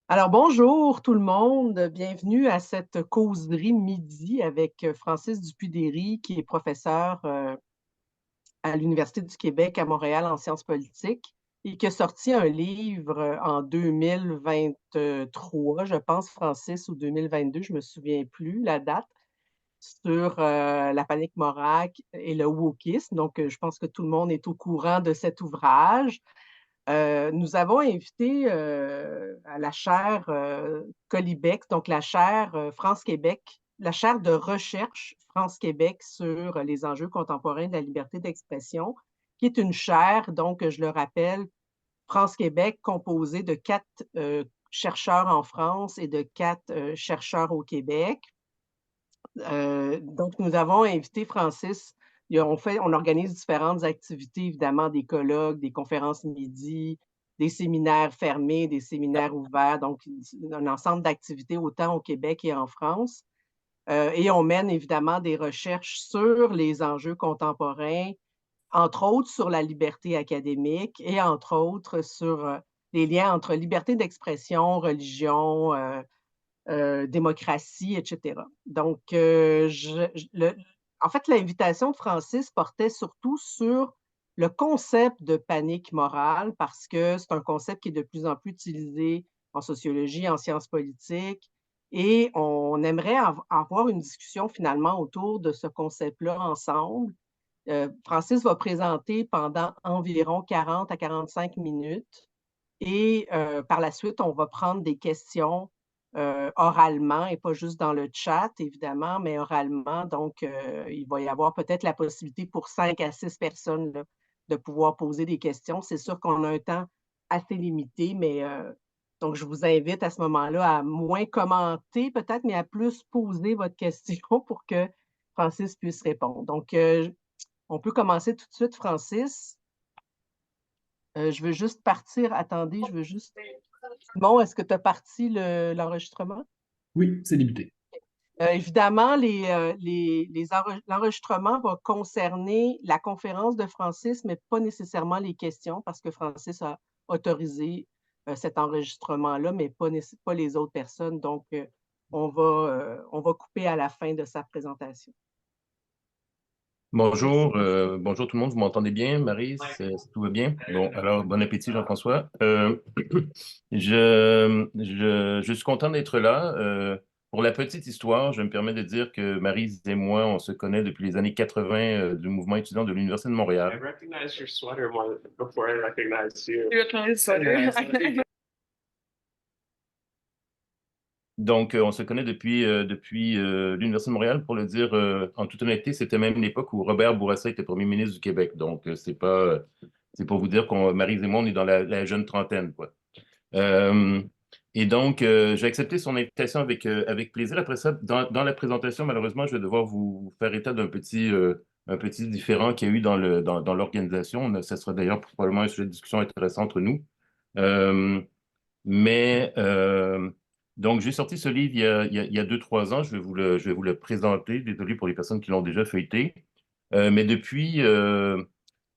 Alors bonjour tout le monde, bienvenue à cette causerie midi avec Francis Dupuy-Déry qui est professeur à l'Université du Québec à Montréal en sciences politiques et qui a sorti un livre en 2023, je pense Francis, ou 2022, je me souviens plus la date, sur la panique morale et le wokisme. Donc je pense que tout le monde est au courant de cet ouvrage. Nous avons invité à la chaire Colibex, donc la chaire France-Québec, la chaire de recherche France-Québec sur les enjeux contemporains de la liberté d'expression, qui est une chaire, donc je le rappelle, France-Québec composée de quatre chercheurs en France et de quatre chercheurs au Québec. Donc, nous avons invité Francis. On organise différentes activités, évidemment, des colloques, des conférences midi, des séminaires fermés, des séminaires ouverts, donc un ensemble d'activités autant au Québec et en France. Et on mène évidemment des recherches sur les enjeux contemporains, entre autres sur la liberté académique et entre autres sur les liens entre liberté d'expression, religion, démocratie, etc. Donc, en fait, l'invitation de Francis portait surtout sur le concept de panique morale parce que c'est un concept qui est de plus en plus utilisé en sociologie, en sciences politiques, et on aimerait avoir une discussion finalement autour de ce concept-là ensemble. Francis va présenter pendant environ 40 à 45 minutes et par la suite, on va prendre des questions oralement et pas juste dans le chat, évidemment, mais oralement. Donc, il va y avoir peut-être la possibilité pour 5 à 6 personnes là, de pouvoir poser des questions. C'est sûr qu'on a un temps assez limité, mais donc je vous invite à ce moment-là à moins commenter peut-être, mais à plus poser votre question pour que Francis puisse répondre. Donc, on peut commencer tout de suite, Francis. Je veux juste partir. Attendez, je veux juste. Simon, est-ce que tu as parti l'enregistrement? Oui, c'est limité. Évidemment, l'enregistrement va concerner la conférence de Francis, mais pas nécessairement les questions, parce que Francis a autorisé cet enregistrement-là, mais pas les autres personnes. Donc, on va couper à la fin de sa présentation. Merci. Bonjour, bonjour tout le monde, vous m'entendez bien, Marie, tout va bien? Bon, alors, bon appétit, Jean-François. Je suis content d'être là. Pour la petite histoire, je me permets de dire que Marie et moi, on se connaît depuis les années 80 du mouvement étudiant de l'Université de Montréal. I recognized your sweater before I recognized you. You recognize sweater? Donc, on se connaît depuis l'Université de Montréal. Pour le dire en toute honnêteté, c'était même l'époque où Robert Bourassa était premier ministre du Québec. Donc, c'est pour vous dire qu'on, Marie et moi, on est dans la jeune trentaine, quoi. Euh, et donc, j'ai accepté son invitation avec plaisir. Après ça, dans la présentation, malheureusement, je vais devoir vous faire état un petit différend qu'il y a eu dans l'organisation. Ça sera d'ailleurs probablement un sujet de discussion intéressant entre nous. Euh, mais donc, j'ai sorti ce livre il y a 2, 3 ans. Je vais vous le présenter. Désolé pour les personnes qui l'ont déjà feuilleté. Mais depuis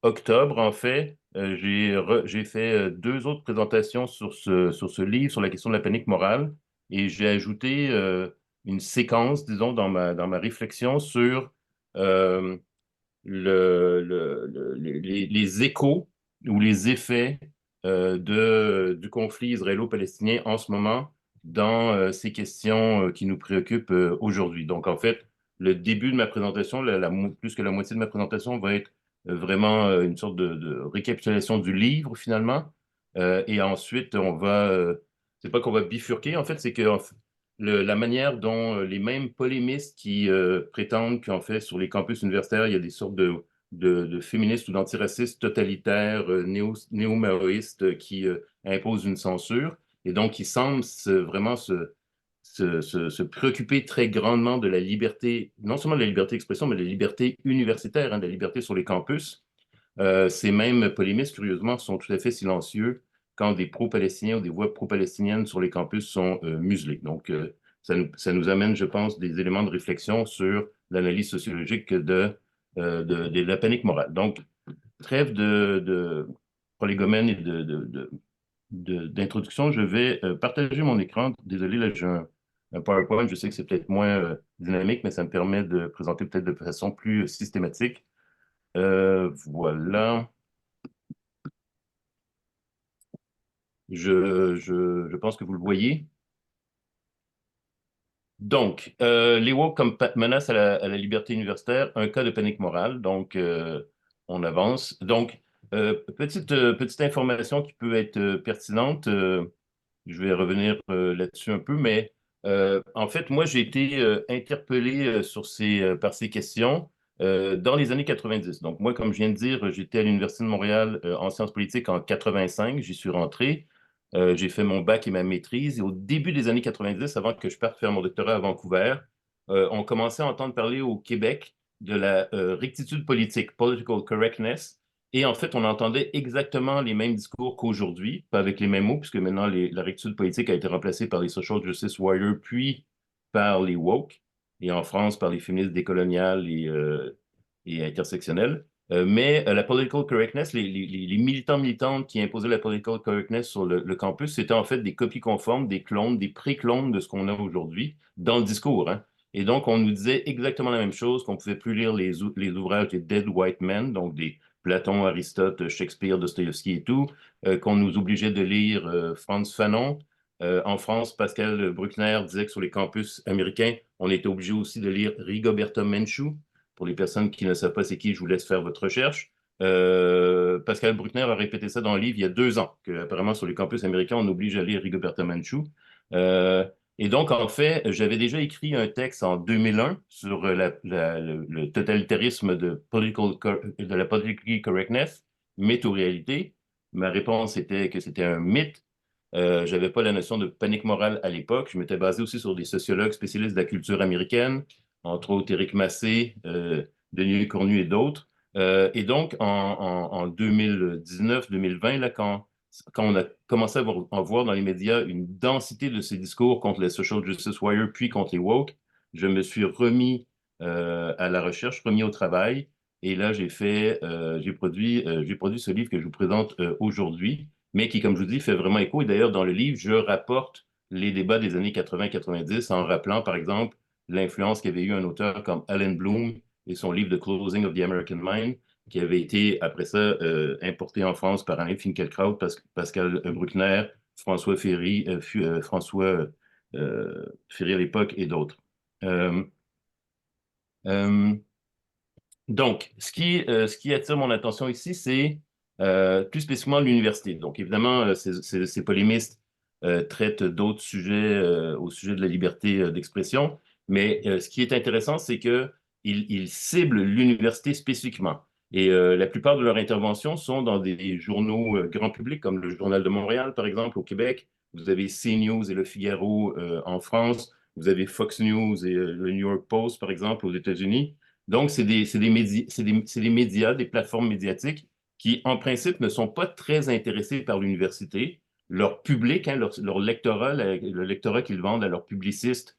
octobre, en fait, j'ai fait 2 autres présentations sur ce livre, sur la question de la panique morale. Et j'ai ajouté une séquence, disons, dans ma réflexion sur euh, les échos ou les effets du conflit israélo-palestinien en ce moment dans ces questions qui nous préoccupent aujourd'hui. Donc, en fait, le début de ma présentation, plus que la moitié de ma présentation va être vraiment une sorte de récapitulation du livre, finalement. Et ensuite, c'est pas qu'on va bifurquer, en fait, c'est que la manière dont les mêmes polémistes qui prétendent qu'en fait, sur les campus universitaires, il y a des sortes de féministes ou d'antiracistes totalitaires, néo-maoïstes qui imposent une censure et donc qui semblent vraiment se préoccuper très grandement de la liberté, non seulement de la liberté d'expression, mais de la liberté universitaire, hein, de la liberté sur les campus. Ces mêmes polémistes, curieusement, sont tout à fait silencieux quand des pro-palestiniens ou des voix pro-palestiniennes sur les campus sont muselées. Donc, ça nous amène, je pense, des éléments de réflexion sur l'analyse sociologique de la panique morale. Donc, trêve de prolégomène et d'introduction, je vais partager mon écran. Désolé, là, j'ai un PowerPoint. Je sais que c'est peut-être moins dynamique, mais ça me permet de présenter peut-être de façon plus systématique. Voilà. Je pense que vous le voyez. Donc, les woke comme menace à la liberté universitaire, un cas de panique morale. Donc, on avance. Donc, petite information qui peut être pertinente. Je vais revenir là-dessus un peu, mais en fait, moi, j'ai été interpellé par ces questions dans les années 90. Donc, moi, comme je viens de dire, j'étais à l'Université de Montréal en sciences politiques en 85. J'y suis rentré. J'ai fait mon bac et ma maîtrise. Et au début des années 90, avant que je parte faire mon doctorat à Vancouver, on commençait à entendre parler au Québec de la rectitude politique, political correctness. Et en fait, on entendait exactement les mêmes discours qu'aujourd'hui, pas avec les mêmes mots, puisque maintenant la rectitude politique a été remplacée par les social justice warriors, puis par les woke, et en France par les féministes décoloniales et intersectionnelles. Mais la political correctness, les militantes qui imposaient la political correctness sur le campus, c'était en fait des copies conformes, des clones, des pré-clones de ce qu'on a aujourd'hui dans le discours. Hein. Et donc, on nous disait exactement la même chose, qu'on ne pouvait plus lire les ouvrages des Dead White Men, donc des Platon, Aristote, Shakespeare, Dostoïevski et tout, qu'on nous obligeait de lire Frantz Fanon. En France, Pascal Bruckner disait que sur les campus américains, on était obligé aussi de lire Rigoberta Menchú. Pour les personnes qui ne savent pas c'est qui, je vous laisse faire votre recherche. Pascal Bruckner a répété ça dans le livre il y a 2 ans, qu'apparemment sur les campus américains, on oblige à lire Rigoberta Menchú. Et donc, en fait, j'avais déjà écrit un texte en 2001 sur le totalitarisme de la political correctness, mythe ou réalité. Ma réponse était que c'était un mythe. Je n'avais pas la notion de panique morale à l'époque. Je m'étais basé aussi sur des sociologues spécialistes de la culture américaine, entre autres Éric Massé, Denis Cornu et d'autres. Et donc, en 2019-2020, là, quand on a commencé à en voir dans les médias une densité de ces discours contre les social justice warriors, puis contre les woke, je me suis remis à la recherche, remis au travail. Et là, j'ai produit ce livre que je vous présente aujourd'hui, mais qui, comme je vous dis, fait vraiment écho. Et d'ailleurs, dans le livre, je rapporte les débats des années 80-90 en rappelant, par exemple, l'influence qu'avait eu un auteur comme Alan Bloom et son livre The Closing of the American Mind, qui avait été, après ça, importé en France par Alain Finkielkraut, Pascal Bruckner, François Ferry, Ferry à l'époque et d'autres. Donc, ce qui attire mon attention ici, c'est plus spécifiquement l'université. Donc, évidemment, ces polémistes traitent d'autres sujets au sujet de la liberté d'expression, mais ce qui est intéressant, c'est qu'ils ciblent l'université spécifiquement. Et la plupart de leurs interventions sont dans des journaux grand public, comme le Journal de Montréal, par exemple, au Québec. Vous avez CNews et Le Figaro en France. Vous avez Fox News et le New York Post, par exemple, aux États-Unis. Donc, c'est des médias, des plateformes médiatiques qui, en principe, ne sont pas très intéressés par l'université. Leur public, hein, leur lectorat, le lectorat qu'ils vendent à leurs publicistes,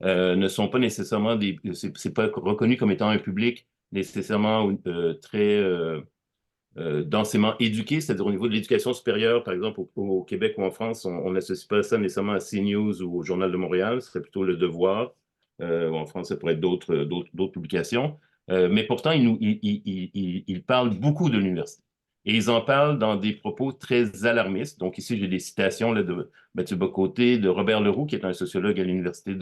ne sont pas nécessairement c'est pas reconnu comme étant un public nécessairement très densément éduqué, c'est-à-dire au niveau de l'éducation supérieure, par exemple au Québec ou en France, on n'associe pas ça nécessairement à CNews ou au Journal de Montréal, ce serait plutôt Le Devoir. Ou en France, ça pourrait être d'autres publications. Mais pourtant, ils parlent beaucoup de l'université. Et ils en parlent dans des propos très alarmistes. Donc ici, j'ai des citations là, de Mathieu Bocoté, de Robert Leroux, qui est un sociologue à l'université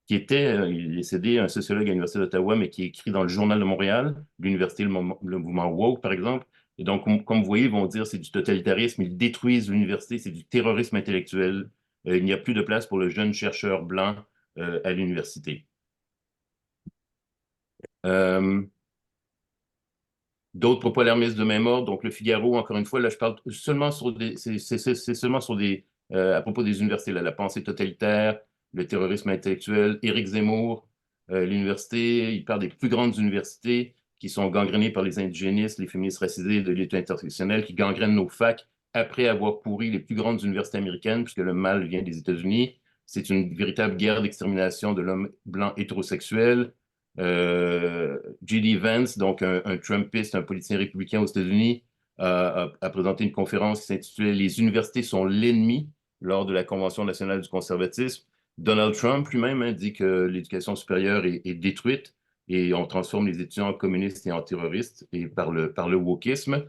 qui était, il est décédé, un sociologue à l'Université d'Ottawa, mais qui écrit dans le Journal de Montréal, l'université, le mouvement woke, par exemple. Et donc, comme vous voyez, ils vont dire c'est du totalitarisme, ils détruisent l'université, c'est du terrorisme intellectuel. Il n'y a plus de place pour le jeune chercheur blanc à l'université. D'autres propos alarmistes de même ordre, donc le Figaro, encore une fois, là je parle seulement c'est seulement sur à propos des universités, là, la pensée totalitaire, le terrorisme intellectuel, Éric Zemmour, l'université, il parle des plus grandes universités qui sont gangrénées par les indigénistes, les féministes racisés de l'élite intersectionnelle, qui gangrènent nos facs après avoir pourri les plus grandes universités américaines, puisque le mal vient des États-Unis. C'est une véritable guerre d'extermination de l'homme blanc hétérosexuel. J.D. Vance, donc un Trumpiste, un politicien républicain aux États-Unis, a présenté une conférence qui s'intitulait Les universités sont l'ennemi lors de la Convention nationale du conservatisme. Donald Trump lui-même dit que l'éducation supérieure est détruite et on transforme les étudiants en communistes et en terroristes et par le wokisme.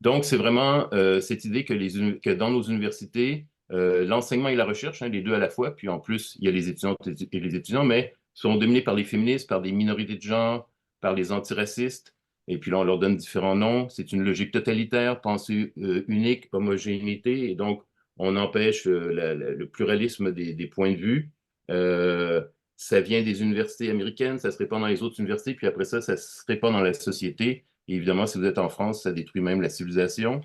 Donc, c'est vraiment cette idée que dans nos universités, l'enseignement et la recherche, les deux à la fois, puis en plus, il y a les étudiantes et les étudiants, mais sont dominés par les féministes, par des minorités de genre, par les antiracistes, et puis là, on leur donne différents noms. C'est une logique totalitaire, pensée unique, homogénéité, et donc on empêche le pluralisme des points de vue. Euh, Ça vient des universités américaines, ça se répand dans les autres universités, puis après ça se répand dans la société. Et évidemment, si vous êtes en France, ça détruit même la civilisation.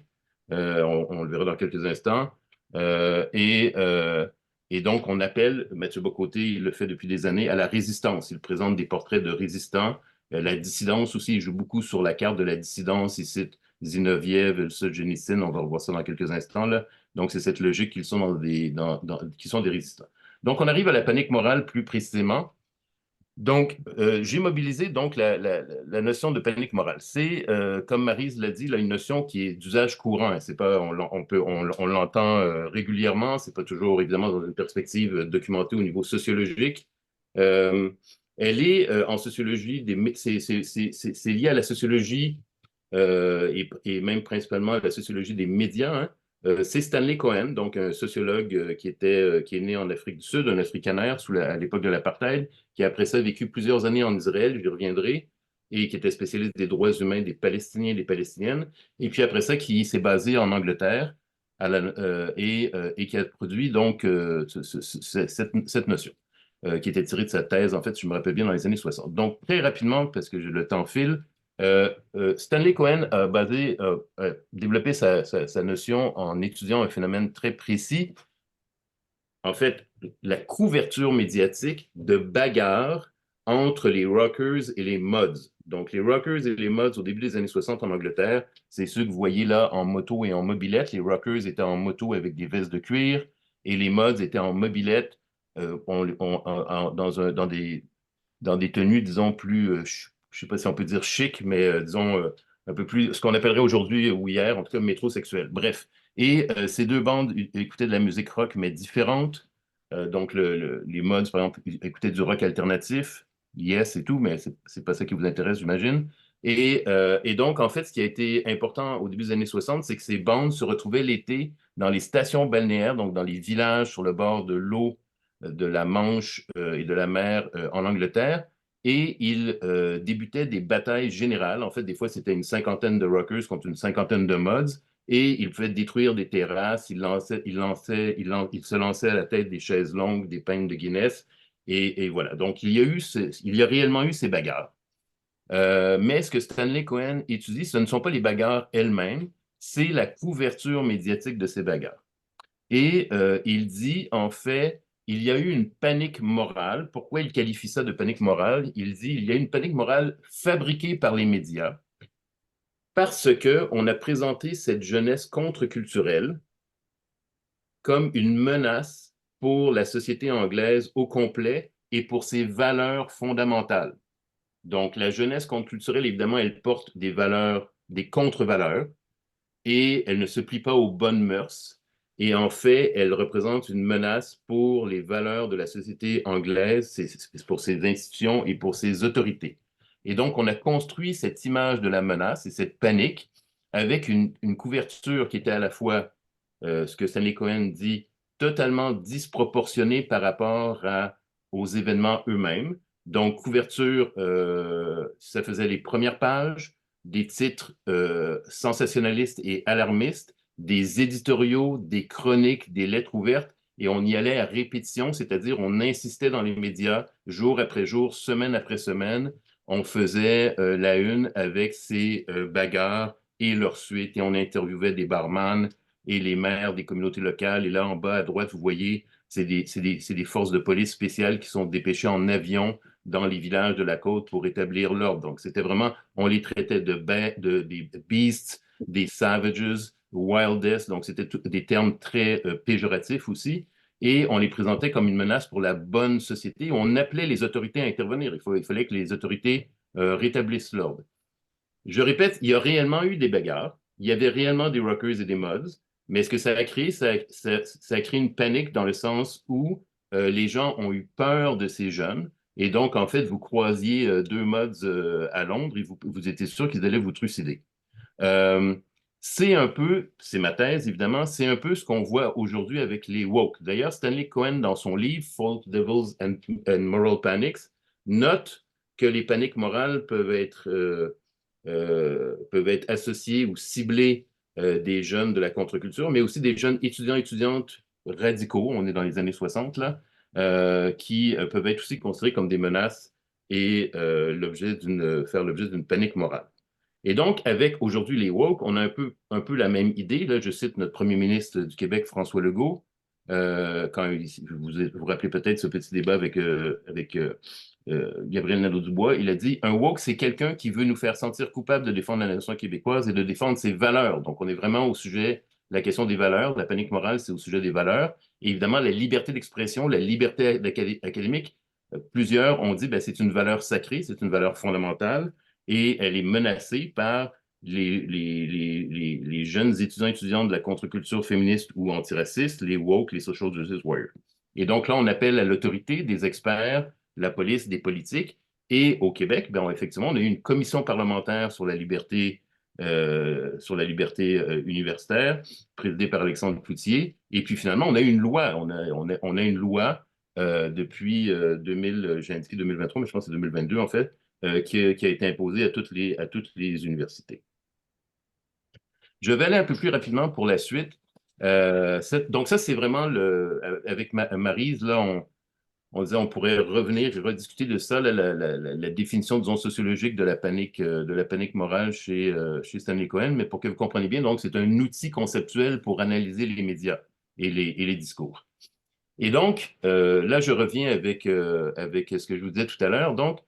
On le verra dans quelques instants. Euh, et, euh, et donc, on appelle, Mathieu Bocoté, il le fait depuis des années, à la résistance. Il présente des portraits de résistants. La dissidence aussi, il joue beaucoup sur la carte de la dissidence. Il cite Zinoviev, Solzhenitsyn, on va revoir ça dans quelques instants, là. Donc, c'est cette logique qu'ils sont, qu'ils sont des résistants. Donc, on arrive à la panique morale plus précisément. Donc, j'ai mobilisé donc la notion de panique morale. C'est, comme Maryse l'a dit, là, une notion qui est d'usage courant. Hein. C'est pas, on l'entend régulièrement. C'est pas toujours évidemment dans une perspective documentée au niveau sociologique. Euh, Elle est en sociologie c'est lié à la sociologie et même principalement à la sociologie des médias. Hein. C'est Stanley Cohen, donc un sociologue qui est né en Afrique du Sud, un Afrikaner à l'époque de l'apartheid, qui a après ça vécu plusieurs années en Israël, j'y reviendrai, et qui était spécialiste des droits humains des Palestiniens et des Palestiniennes, et puis après ça, qui s'est basé en Angleterre et qui a produit donc cette notion, qui était tirée de sa thèse, en fait, je me rappelle bien, dans les années 60. Donc, très rapidement, parce que le temps file, Stanley Cohen a développé sa notion en étudiant un phénomène très précis, en fait, la couverture médiatique de bagarres entre les rockers et les mods. Donc, les rockers et les mods, au début des années 60 en Angleterre, c'est ceux que vous voyez là en moto et en mobilette. Les rockers étaient en moto avec des vestes de cuir et les mods étaient en mobilette dans des tenues, disons, plus, je ne sais pas si on peut dire chic, mais disons, un peu plus, ce qu'on appellerait aujourd'hui ou hier, en tout cas, métrosexuel. Bref. Et ces deux bandes écoutaient de la musique rock, mais différente. Donc, les mods, par exemple, écoutaient du rock alternatif, yes et tout, mais c'est pas ça qui vous intéresse, j'imagine. Et donc, en fait, ce qui a été important au début des années 60, c'est que ces bandes se retrouvaient l'été dans les stations balnéaires, donc dans les villages sur le bord de l'eau de la Manche et de la mer en Angleterre. Et il débutait des batailles générales. En fait, des fois, c'était une cinquantaine de rockers contre une cinquantaine de mods. Et il pouvait détruire des terrasses. Il se lançait à la tête des chaises longues, des peignes de Guinness. Et voilà. Donc, il y a réellement eu ces bagarres. Mais ce que Stanley Cohen étudie, ce ne sont pas les bagarres elles-mêmes, c'est la couverture médiatique de ces bagarres. Et il dit, en fait, il y a eu une panique morale. Pourquoi il qualifie ça de panique morale? Il dit, il y a une panique morale fabriquée par les médias parce qu'on a présenté cette jeunesse contre-culturelle comme une menace pour la société anglaise au complet et pour ses valeurs fondamentales. Donc, la jeunesse contre-culturelle, évidemment, elle porte des valeurs, des contre-valeurs, et elle ne se plie pas aux bonnes mœurs. Et en fait, elle représente une menace pour les valeurs de la société anglaise, c'est pour ses institutions et pour ses autorités. Et donc, on a construit cette image de la menace et cette panique avec une couverture qui était à la fois, ce que Stanley Cohen dit, totalement disproportionnée par rapport aux événements eux-mêmes. Donc, couverture, ça faisait les premières pages, des titres sensationnalistes et alarmistes, des éditoriaux, des chroniques, des lettres ouvertes, et on y allait à répétition, c'est-à-dire on insistait dans les médias jour après jour, semaine après semaine. On faisait la une avec ces bagarres et leurs suites, et on interviewait des barman et les maires des communautés locales. Et là, en bas à droite, vous voyez, c'est des forces de police spéciales qui sont dépêchées en avion dans les villages de la côte pour établir l'ordre. Donc, c'était vraiment, on les traitait des beasts, des savages, wildest, donc c'était des termes très péjoratifs aussi, et on les présentait comme une menace pour la bonne société. On appelait les autorités à intervenir. Il fallait que les autorités rétablissent l'ordre. Je répète, il y a réellement eu des bagarres. il y avait réellement des rockers et des mods, mais ce que ça a créé, ça a créé une panique dans le sens où les gens ont eu peur de ces jeunes. Et donc, en fait, vous croisiez deux mods à Londres et vous étiez sûr qu'ils allaient vous trucider. Euh, c'est un peu, c'est ma thèse évidemment, c'est un peu ce qu'on voit aujourd'hui avec les woke. D'ailleurs, Stanley Cohen, dans son livre False Devils and Moral Panics, note que les paniques morales peuvent être associées ou ciblées des jeunes de la contre-culture, mais aussi des jeunes étudiants et étudiantes radicaux, on est dans les années 60 là, qui peuvent être aussi considérés comme des menaces et faire l'objet d'une panique morale. Et donc, avec aujourd'hui les woke, on a un peu la même idée. Là, je cite notre premier ministre du Québec, François Legault, quand vous vous rappelez peut-être ce petit débat avec Gabriel Nadeau-Dubois, il a dit un woke, c'est quelqu'un qui veut nous faire sentir coupables de défendre la nation québécoise et de défendre ses valeurs. Donc, on est vraiment au sujet de la question des valeurs. La panique morale, c'est au sujet des valeurs. Et évidemment, la liberté d'expression, la liberté académique, plusieurs ont dit ben, c'est une valeur sacrée, c'est une valeur fondamentale et elle est menacée par les jeunes étudiants et étudiantes de la contre-culture féministe ou antiraciste, les woke, les social justice warriors. Et donc là, on appelle à l'autorité des experts, la police, des politiques. Et au Québec, ben, effectivement, on a eu une commission parlementaire sur la liberté universitaire, présidée par Alexandre Cloutier. Et puis finalement, on a eu une loi. On a une loi depuis 2000, j'ai indiqué 2023, mais je pense que c'est 2022 en fait, qui a été imposée à toutes les universités. Je vais aller un peu plus rapidement pour la suite. Donc ça, c'est vraiment avec Maryse, là, on disait on pourrait revenir et rediscuter de ça, la définition, disons, sociologique de la panique morale chez Stanley Cohen, mais pour que vous compreniez bien, donc, c'est un outil conceptuel pour analyser les médias et les discours. Et donc, là, je reviens avec ce que je vous disais tout à l'heure. Donc,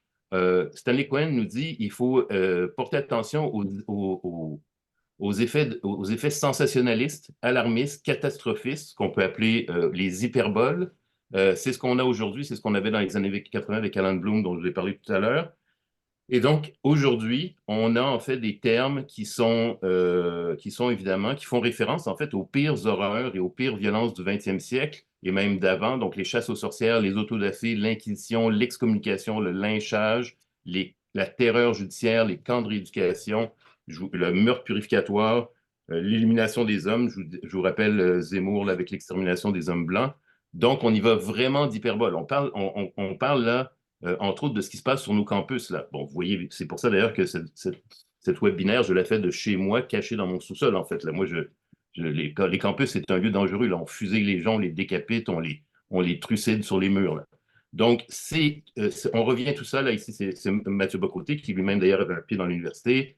Stanley Cohen nous dit qu'il faut porter attention aux effets sensationnalistes, alarmistes, catastrophistes, qu'on peut appeler les hyperboles. C'est ce qu'on a aujourd'hui, c'est ce qu'on avait dans les années 80 avec Alan Bloom, dont je vous ai parlé tout à l'heure. Et donc, aujourd'hui, on a en fait des termes qui sont évidemment, qui font référence en fait aux pires horreurs et aux pires violences du 20e siècle et même d'avant. Donc, les chasses aux sorcières, les autodafés, l'Inquisition, l'excommunication, le lynchage, la terreur judiciaire, les camps de rééducation, le meurtre purificatoire, l'élimination des hommes. Je vous rappelle Zemmour là, avec l'extermination des hommes blancs. Donc, on y va vraiment d'hyperbole. On parle là entre autres de ce qui se passe sur nos campus. Là. Bon, vous voyez, c'est pour ça d'ailleurs que cette webinaire, je l'ai fait de chez moi, caché dans mon sous-sol, en fait. Là, moi, les campus, c'est un lieu dangereux. Là. On fusille les gens, on les décapite, on les trucide sur les murs. Là. Donc, on revient à tout ça. Là, ici, c'est Mathieu Bocoté, qui lui-même, d'ailleurs, avait un pied dans l'université.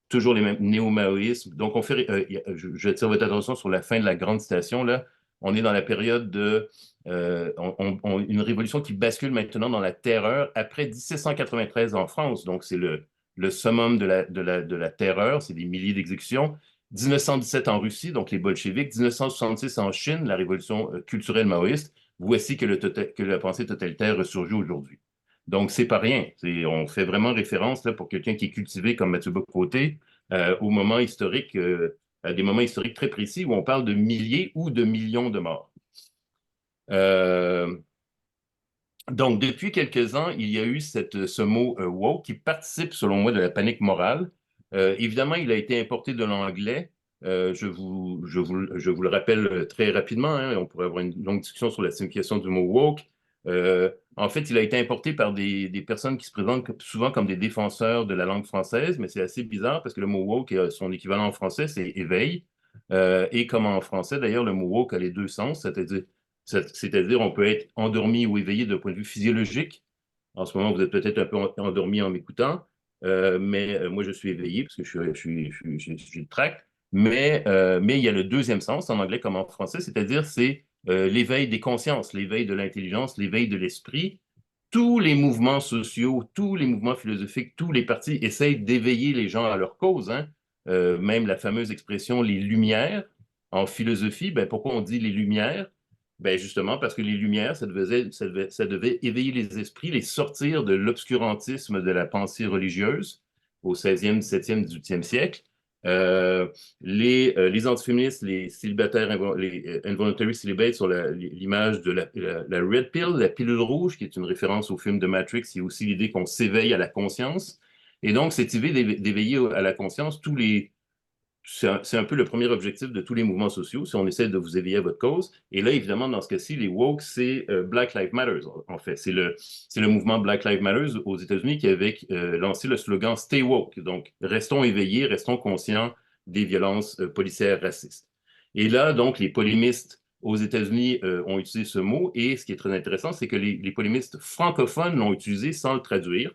Toujours les mêmes néo-maoïsmes. Donc, je attire votre attention sur la fin de la grande citation. Là. On est dans la période de une révolution qui bascule maintenant dans la terreur après 1793 en France. Donc, c'est le summum de la terreur, c'est des milliers d'exécutions. 1917 en Russie, donc les bolcheviks. 1966 en Chine, la révolution culturelle maoïste. Voici que la pensée totalitaire ressurgit aujourd'hui. Donc, c'est pas rien. On fait vraiment référence, là, pour quelqu'un qui est cultivé comme Mathieu Bocoté, au moment historique, à des moments historiques très précis où on parle de milliers ou de millions de morts. Donc, depuis quelques ans, il y a eu ce mot woke qui participe, selon moi, de la panique morale. Évidemment, il a été importé de l'anglais. Je vous le rappelle très rapidement. Hein, on pourrait avoir une longue discussion sur la signification du mot woke. En fait, il a été importé par des personnes qui se présentent souvent comme des défenseurs de la langue française, mais c'est assez bizarre parce que le mot woke, son équivalent en français, c'est éveil. Et comme en français, d'ailleurs, le mot woke a les deux sens, c'est-à-dire on peut être endormi ou éveillé d'un point de vue physiologique. En ce moment, vous êtes peut-être un peu endormi en m'écoutant, mais moi, je suis éveillé parce que j'ai le tract. Mais il y a le deuxième sens, en anglais comme en français, c'est-à-dire c'est l'éveil des consciences, l'éveil de l'intelligence, l'éveil de l'esprit. Tous les mouvements sociaux, tous les mouvements philosophiques, tous les partis essayent d'éveiller les gens à leur cause. Hein. Même la fameuse expression les lumières en philosophie, ben, pourquoi on dit les lumières? Ben justement, parce que les Lumières, ça devait éveiller les esprits, les sortir de l'obscurantisme de la pensée religieuse au 16e, 17e, 18e siècle. Les antiféministes, les célibataires, les involuntary celibates sur l'image de la red pill, la pilule rouge, qui est une référence au film de Matrix. Il y a aussi l'idée qu'on s'éveille à la conscience. Et donc, cette idée d'éveiller à la conscience, c'est un peu le premier objectif de tous les mouvements sociaux, si on essaie de vous éveiller à votre cause. Et là, évidemment, dans ce cas-ci, les woke, c'est Black Lives Matter, en fait. C'est le mouvement Black Lives Matter aux États-Unis qui avait lancé le slogan Stay woke. Donc, restons éveillés, restons conscients des violences policières racistes. Et là, donc, les polémistes aux États-Unis ont utilisé ce mot. Et ce qui est très intéressant, c'est que les polémistes francophones l'ont utilisé sans le traduire.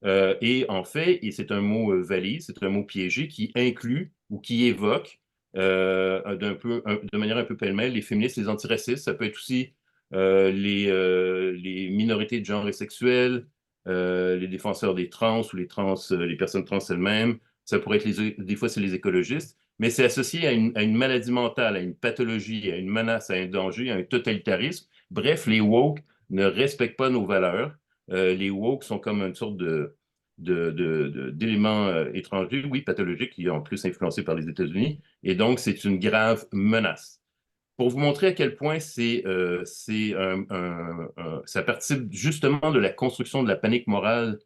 Et en fait, et c'est un mot valide, c'est un mot piégé qui inclut ou qui évoque de manière un peu pêle-mêle les féministes, les antiracistes. Ça peut être aussi les minorités de genre et sexuelles, les défenseur des trans ou les personnes trans elles-mêmes. Ça pourrait être des fois, c'est les écologistes, mais c'est associé à une maladie mentale, à une pathologie, à une menace, à un danger, à un totalitarisme. Bref, les woke ne respectent pas nos valeurs. Les woke sont comme une sorte d'éléments étrangers, oui, pathologiques, qui sont en plus influencés par les États-Unis. Et donc, c'est une grave menace. Pour vous montrer à quel point ça participe justement de la construction de la panique morale,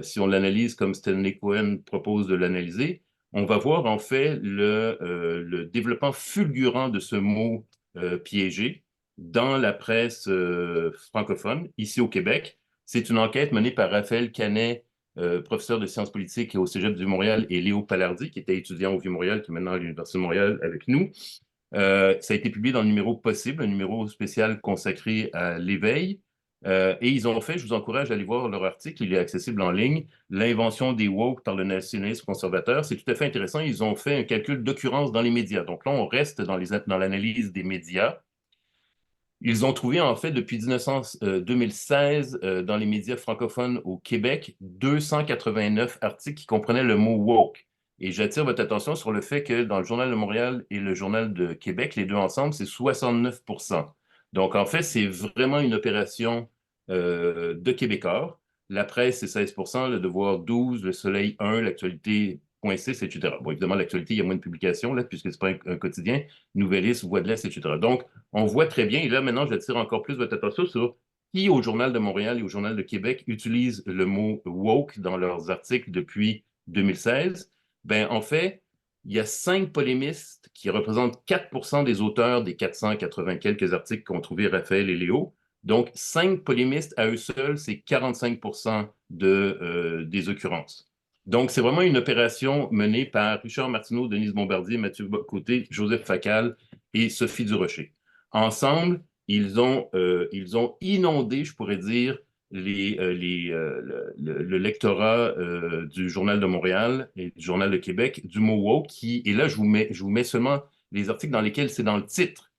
si on l'analyse comme Stanley Cohen propose de l'analyser, on va voir en fait le développement fulgurant de ce mot piégé dans la presse francophone, ici au Québec. C'est une enquête menée par Raphaël Canet, professeur de sciences politiques au Cégep du Montréal, et Léo Palardy, qui était étudiant au Vieux-Montréal, qui est maintenant à l'Université de Montréal avec nous. Ça a été publié dans le numéro Possible, un numéro spécial consacré à l'éveil. Et ils ont fait, je vous encourage à aller voir leur article, il est accessible en ligne, L'invention des woke par le nationalisme conservateur. C'est tout à fait intéressant. Ils ont fait un calcul d'occurrence dans les médias. Donc là, on reste dans l'analyse des médias. Ils ont trouvé, en fait, depuis 2016, dans les médias francophones au Québec, 289 articles qui comprenaient le mot woke. Et j'attire votre attention sur le fait que dans le Journal de Montréal et le Journal de Québec, les deux ensemble, c'est 69%. Donc, en fait, c'est vraiment une opération de Québécois. La presse, c'est 16%, Le Devoir 12%, Le Soleil 1%, L'actualité.6, etc. Bon, évidemment, l'actualité, il y a moins de publications, là, puisque ce n'est pas un quotidien. Nouvelliste, Voix de l'Est, etc. Donc, on voit très bien, et là maintenant, j'attire encore plus votre attention sur qui au Journal de Montréal et au Journal de Québec utilise le mot woke dans leurs articles depuis 2016. Ben, en fait, il y a 5 polémistes qui représentent 4% des auteurs des 480 quelques articles qu'ont trouvé Raphaël et Léo. Donc, 5 polémistes à eux seuls, c'est 45% des occurrences. Donc, c'est vraiment une opération menée par Richard Martineau, Denise Bombardier, Mathieu Côté, Joseph Facal et Sophie Durocher. Ensemble, ils ont inondé, je pourrais dire, le lectorat du Journal de Montréal et du Journal de Québec du mot woke, et là, je vous mets seulement les articles dans lesquels c'est dans le titre.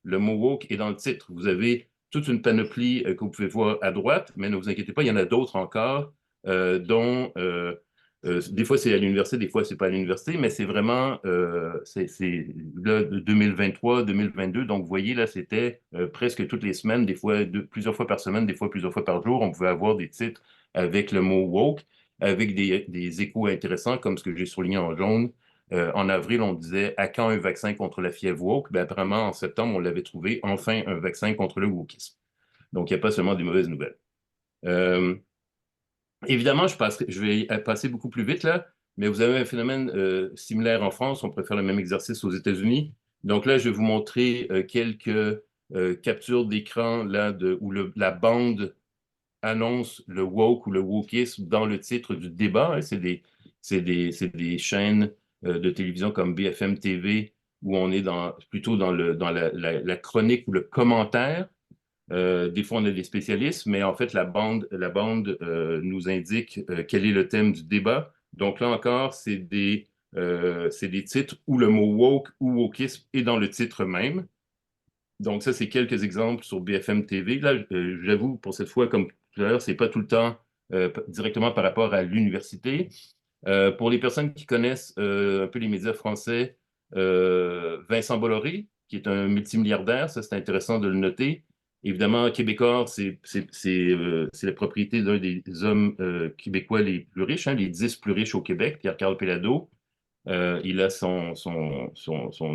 Le mot woke est dans le titre. Vous avez toute une panoplie que vous pouvez voir à droite, mais ne vous inquiétez pas, il y en a d'autres encore, dont des fois c'est à l'université, des fois c'est pas à l'université, mais c'est vraiment c'est là, 2023, 2022. Donc vous voyez là, c'était presque toutes les semaines, des fois plusieurs fois par semaine, des fois plusieurs fois par jour, on pouvait avoir des titres avec le mot woke, avec des échos intéressants comme ce que j'ai souligné en jaune. En avril, on disait à quand un vaccin contre la fièvre woke? Ben, apparemment, en septembre, on l'avait trouvé, enfin un vaccin contre le wokisme. Donc, il n'y a pas seulement des mauvaises nouvelles. Évidemment, je vais passer beaucoup plus vite là, mais vous avez un phénomène similaire en France. On pourrait faire le même exercice aux États-Unis. Donc là, je vais vous montrer quelques captures d'écran là où la bande annonce le woke ou le wokisme dans le titre du débat. Hein. C'est des chaînes de télévision comme BFM TV où on est plutôt dans la chronique ou le commentaire. Des fois, on a des spécialistes, mais en fait, la bande nous indique quel est le thème du débat. Donc là encore, c'est des titres où le mot woke ou wokisme est dans le titre même. Donc ça, c'est quelques exemples sur BFM TV. Là, j'avoue, pour cette fois, comme tout à l'heure, c'est pas tout le temps directement par rapport à l'université. Pour les personnes qui connaissent un peu les médias français, Vincent Bolloré, qui est un multimilliardaire, ça c'est intéressant de le noter. Évidemment, Québécois, c'est la propriété d'un des hommes québécois les plus riches, hein, les 10 plus riches au Québec, Pierre-Carl Péladeau. Il a son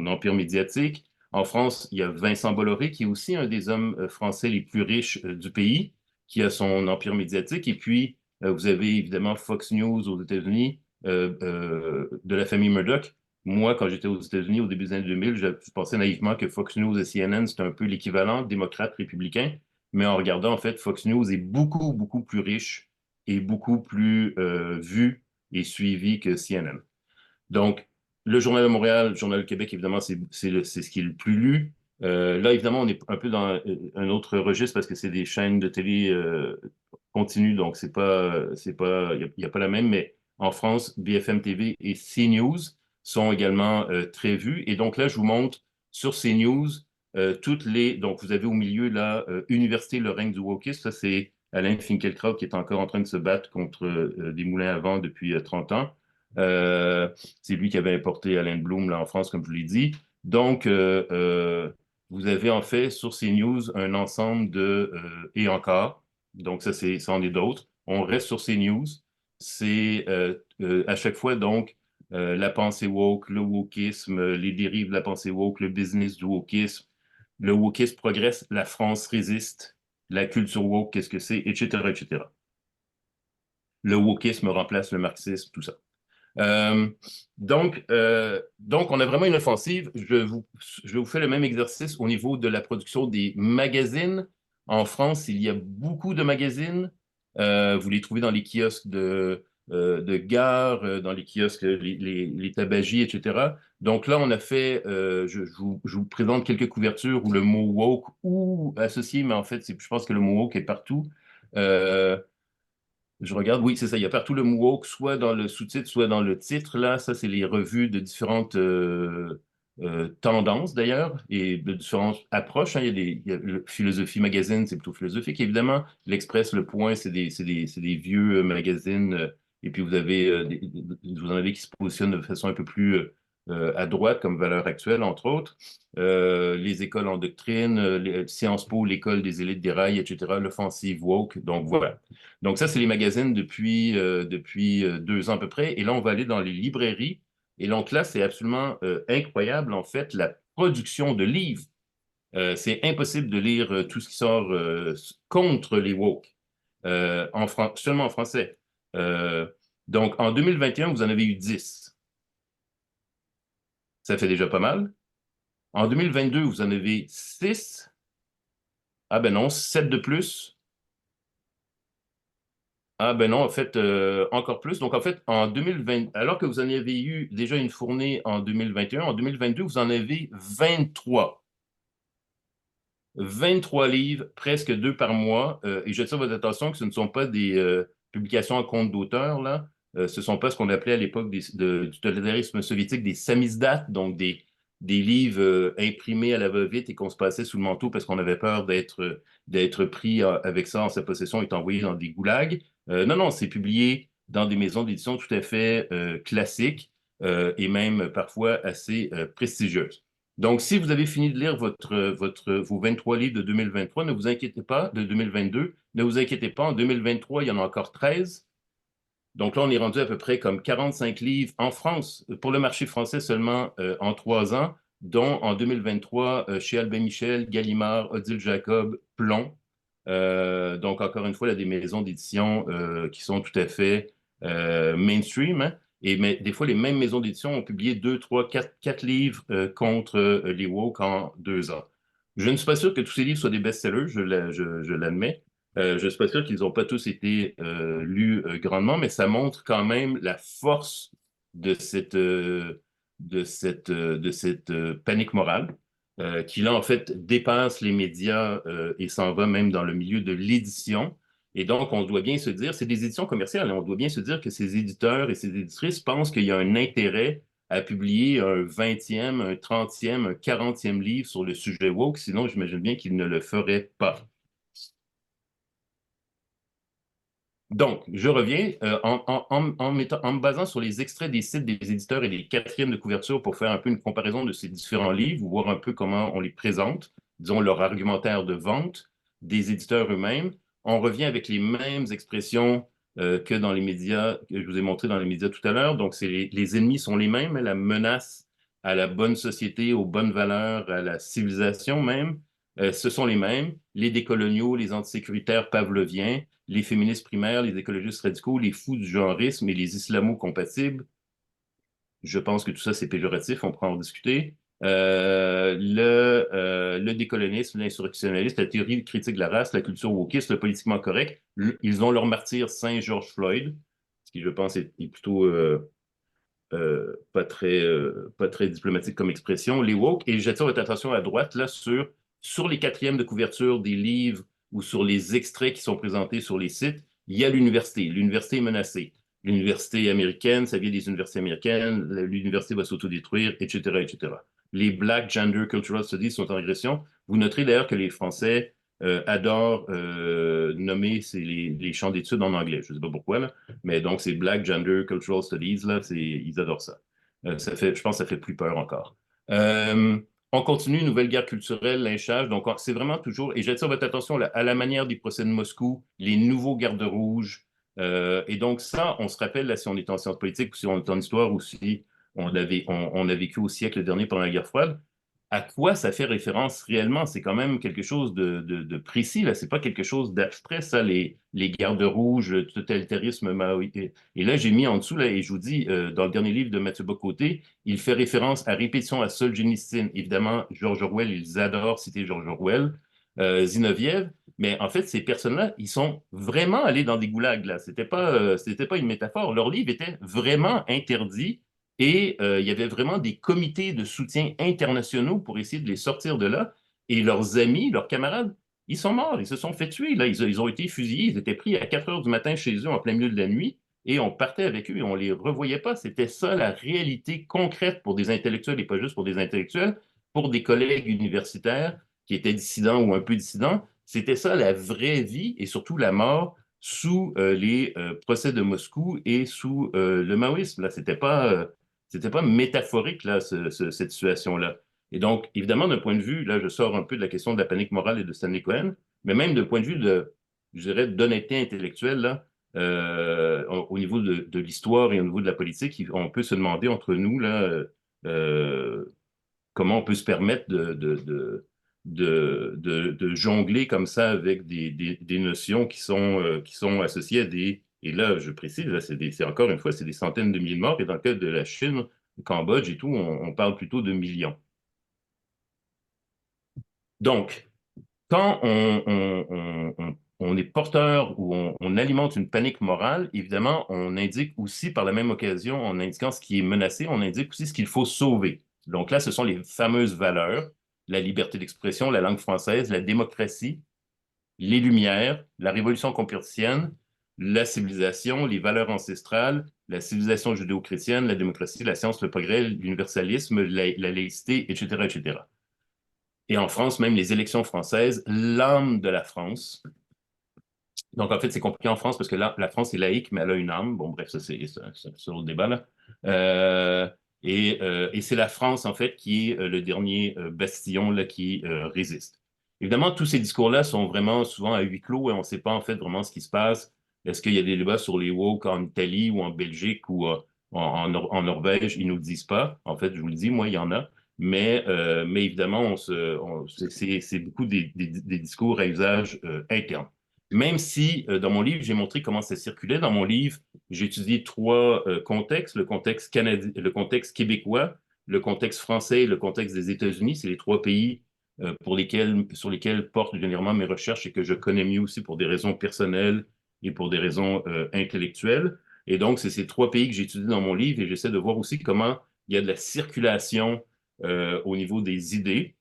empire médiatique. En France, il y a Vincent Bolloré, qui est aussi un des hommes français les plus riches du pays, qui a son empire médiatique. Et puis, vous avez évidemment Fox News aux États-Unis, de la famille Murdoch. Moi, quand j'étais aux États-Unis au début des années 2000, je pensais naïvement que Fox News et CNN, c'était un peu l'équivalent démocrate-républicain. Mais en regardant, en fait, Fox News est beaucoup, beaucoup plus riche et beaucoup plus vu et suivi que CNN. Donc, le Journal de Montréal, le Journal du Québec, évidemment, c'est ce qui est le plus lu. Là, évidemment, on est un peu dans un autre registre parce que c'est des chaînes de télé continues, donc il n'y a pas la même, mais en France, BFM TV et CNews sont également très vus. Et donc là, je vous montre sur CNews donc vous avez au milieu là, Université, le règne du wokisme. Ça, c'est Alain Finkielkraut qui est encore en train de se battre contre des moulins à vent depuis 30 ans. C'est lui qui avait importé Alain Blum là, en France, comme je l'ai dit. Donc, vous avez en fait sur CNews un ensemble de et encore. Donc, ça en est d'autres. On reste sur CNews. C'est à chaque fois donc la pensée woke, le wokisme, les dérives de la pensée woke, le business du wokisme. Le wokisme progresse, la France résiste, la culture woke, qu'est-ce que c'est, etc., etc. Le wokisme remplace le marxisme, tout ça. Donc, on a vraiment une offensive. Je vous fais le même exercice au niveau de la production des magazines. En France, il y a beaucoup de magazines. Vous les trouvez dans les kiosques de gare, dans les kiosques, les tabagies, etc. Donc là, on a fait, je vous présente quelques couvertures où le mot woke ou associé, mais en fait, je pense que le mot woke est partout. Euh, je regarde, oui, c'est ça. Il y a partout le mot woke, soit dans le sous-titre, soit dans le titre. Là, ça, c'est les revues de différentes tendances, d'ailleurs, et de différentes approches, hein. Il y a le Philosophie Magazine, c'est plutôt philosophique, évidemment. L'Express, Le Point, c'est des vieux magazines. Et puis, vous en avez qui se positionnent de façon un peu plus à droite, comme Valeurs Actuelles, entre autres. Les écoles en doctrine, Sciences Po, l'École des élites des rails, etc., l'offensive woke. Donc, voilà. Donc ça, c'est les magazines depuis 2 ans à peu près. Et là, on va aller dans les librairies. Et donc là, c'est absolument incroyable, en fait, la production de livres. C'est impossible de lire tout ce qui sort contre les woke, seulement en français. Donc, en 2021, vous en avez eu 10. Ça fait déjà pas mal. En 2022, vous en avez 6. Ah ben non, 7 de plus. Ah ben non, en fait, encore plus. Donc en fait, en 2020, alors que vous en avez eu déjà une fournée en 2021, en 2022, vous en avez 23. 23 livres, presque 2 par mois. Et j'attire votre attention que ce ne sont pas des publications à compte d'auteur, là. Ce ne sont pas ce qu'on appelait à l'époque du totalitarisme soviétique des samizdat, donc des livres imprimés à la va-vite et qu'on se passait sous le manteau parce qu'on avait peur d'être pris avec ça en sa possession et envoyé dans des goulags. Non, non, c'est publié dans des maisons d'édition tout à fait classiques et même parfois assez prestigieuses. Donc, si vous avez fini de lire vos 23 livres de 2023, ne vous inquiétez pas, de 2022, ne vous inquiétez pas, en 2023, il y en a encore 13. Donc là, on est rendu à peu près comme 45 livres en France, pour le marché français seulement en 3 ans, dont en 2023, chez Albin Michel, Gallimard, Odile Jacob, Plomb. Donc, encore une fois, il y a des maisons d'édition qui sont tout à fait mainstream, hein. Mais des fois, les mêmes maisons d'édition ont publié 2, 3, 4 livres contre les woke en 2 ans. Je ne suis pas sûr que tous ces livres soient des best-sellers, je l'admets. Je ne suis pas sûr qu'ils n'ont pas tous été lus grandement, mais ça montre quand même la force de cette panique morale qui là, en fait, dépasse les médias et s'en va même dans le milieu de l'édition. Et donc, on doit bien se dire, c'est des éditions commerciales, hein, on doit bien se dire que ces éditeurs et ces éditrices pensent qu'il y a un intérêt à publier un 20e, un 30e, un 40e livre sur le sujet woke, sinon j'imagine bien qu'ils ne le feraient pas. Donc, je reviens en me basant sur les extraits des sites des éditeurs et des quatrièmes de couverture pour faire un peu une comparaison de ces différents livres, voir un peu comment on les présente, disons leur argumentaire de vente des éditeurs eux-mêmes. On revient avec les mêmes expressions que dans les médias, que je vous ai montré dans les médias tout à l'heure. Donc, les ennemis sont les mêmes, la menace à la bonne société, aux bonnes valeurs, à la civilisation même, ce sont les mêmes. Les décoloniaux, les antisécuritaires pavloviens, les féministes primaires, les écologistes radicaux, les fous du genrisme et les islamo-compatibles. Je pense que tout ça, c'est péjoratif, on pourra en discuter. Le décolonisme, l'insurrectionnalisme, la théorie critique de la race, la culture wokiste, le politiquement correct, ils ont leur martyr Saint George Floyd, ce qui, je pense, est plutôt pas très diplomatique comme expression, les woke, et j'attire votre attention à droite, là, sur les quatrièmes de couverture des livres ou sur les extraits qui sont présentés sur les sites, il y a l'université. L'université est menacée. L'université américaine, ça vient des universités américaines, l'université va s'autodétruire, etc., etc. Les Black Gender Cultural Studies sont en régression. Vous noterez d'ailleurs que les Français adorent nommer les champs d'études en anglais. Je ne sais pas pourquoi, là, mais donc c'est Black Gender Cultural Studies, là, ils adorent ça. Je pense que ça fait plus peur encore. On continue, nouvelle guerre culturelle, lynchage. Donc, c'est vraiment toujours, et j'attire votre attention à la manière des procès de Moscou, les nouveaux gardes rouges. Et donc, ça, on se rappelle, là, si on est en sciences politiques ou si on est en histoire ou si on a vécu au siècle dernier pendant la guerre froide, à quoi ça fait référence réellement? C'est quand même quelque chose de précis, là. C'est pas quelque chose d'abstrait, ça, les gardes rouges, le totalitarisme maoïste. Et là, j'ai mis en dessous, là, et je vous dis, dans le dernier livre de Mathieu Bocoté, il fait référence à répétition à Solzhenitsyn. Évidemment, George Orwell, ils adorent citer George Orwell, Zinoviev, mais en fait, ces personnes-là, ils sont vraiment allés dans des goulags, là. C'était pas une métaphore. Leur livre était vraiment interdit et il y avait vraiment des comités de soutien internationaux pour essayer de les sortir de là. Et leurs amis, leurs camarades, ils sont morts, ils se sont fait tuer. Là. Ils ont été fusillés, ils étaient pris à 4 heures du matin chez eux en plein milieu de la nuit et on partait avec eux et on ne les revoyait pas. C'était ça la réalité concrète pour des intellectuels et pas juste pour des intellectuels, pour des collègues universitaires qui étaient dissidents ou un peu dissidents. C'était ça la vraie vie et surtout la mort sous les procès de Moscou et sous le maoïsme. Là, c'était pas métaphorique, là, cette situation-là. Et donc, évidemment, d'un point de vue, là, je sors un peu de la question de la panique morale et de Stanley Cohen, mais même d'un point de vue je dirais, d'honnêteté intellectuelle, là, au niveau de l'histoire et au niveau de la politique, on peut se demander entre nous, là, comment on peut se permettre de jongler comme ça avec des notions qui sont associées à et là, je précise, c'est encore une fois, c'est des centaines de milliers de morts, et dans le cas de la Chine, le Cambodge et tout, on parle plutôt de millions. Donc, quand on est porteur ou on alimente une panique morale, évidemment, on indique aussi par la même occasion, en indiquant ce qui est menacé, on indique aussi ce qu'il faut sauver. Donc là, ce sont les fameuses valeurs, la liberté d'expression, la langue française, la démocratie, les Lumières, la Révolution copernicienne, la civilisation, les valeurs ancestrales, la civilisation judéo-chrétienne, la démocratie, la science, le progrès, l'universalisme, la laïcité, etc., etc. Et en France, même les élections françaises, l'âme de la France. Donc, en fait, c'est compliqué en France parce que la France est laïque, mais elle a une âme. Bon, bref, ça, c'est sur le débat, là. Et c'est la France, en fait, qui est le dernier bastion là, qui résiste. Évidemment, tous ces discours-là sont vraiment souvent à huis clos et on ne sait pas, en fait, vraiment ce qui se passe. Est-ce qu'il y a des débats sur les woke en Italie ou en Belgique ou en Norvège? Ils ne nous le disent pas. En fait, je vous le dis, moi, il y en a. Mais évidemment, c'est beaucoup des discours à usage interne. Même si dans mon livre, j'ai montré comment ça circulait. Dans mon livre, j'ai étudié trois contextes, le contexte canadien, le contexte québécois, le contexte français et le contexte des États-Unis. C'est les trois pays sur lesquels portent généralement mes recherches et que je connais mieux aussi pour des raisons personnelles et pour des raisons intellectuelles. Et donc, c'est ces trois pays que j'ai étudiés dans mon livre et j'essaie de voir aussi comment il y a de la circulation au niveau des idées.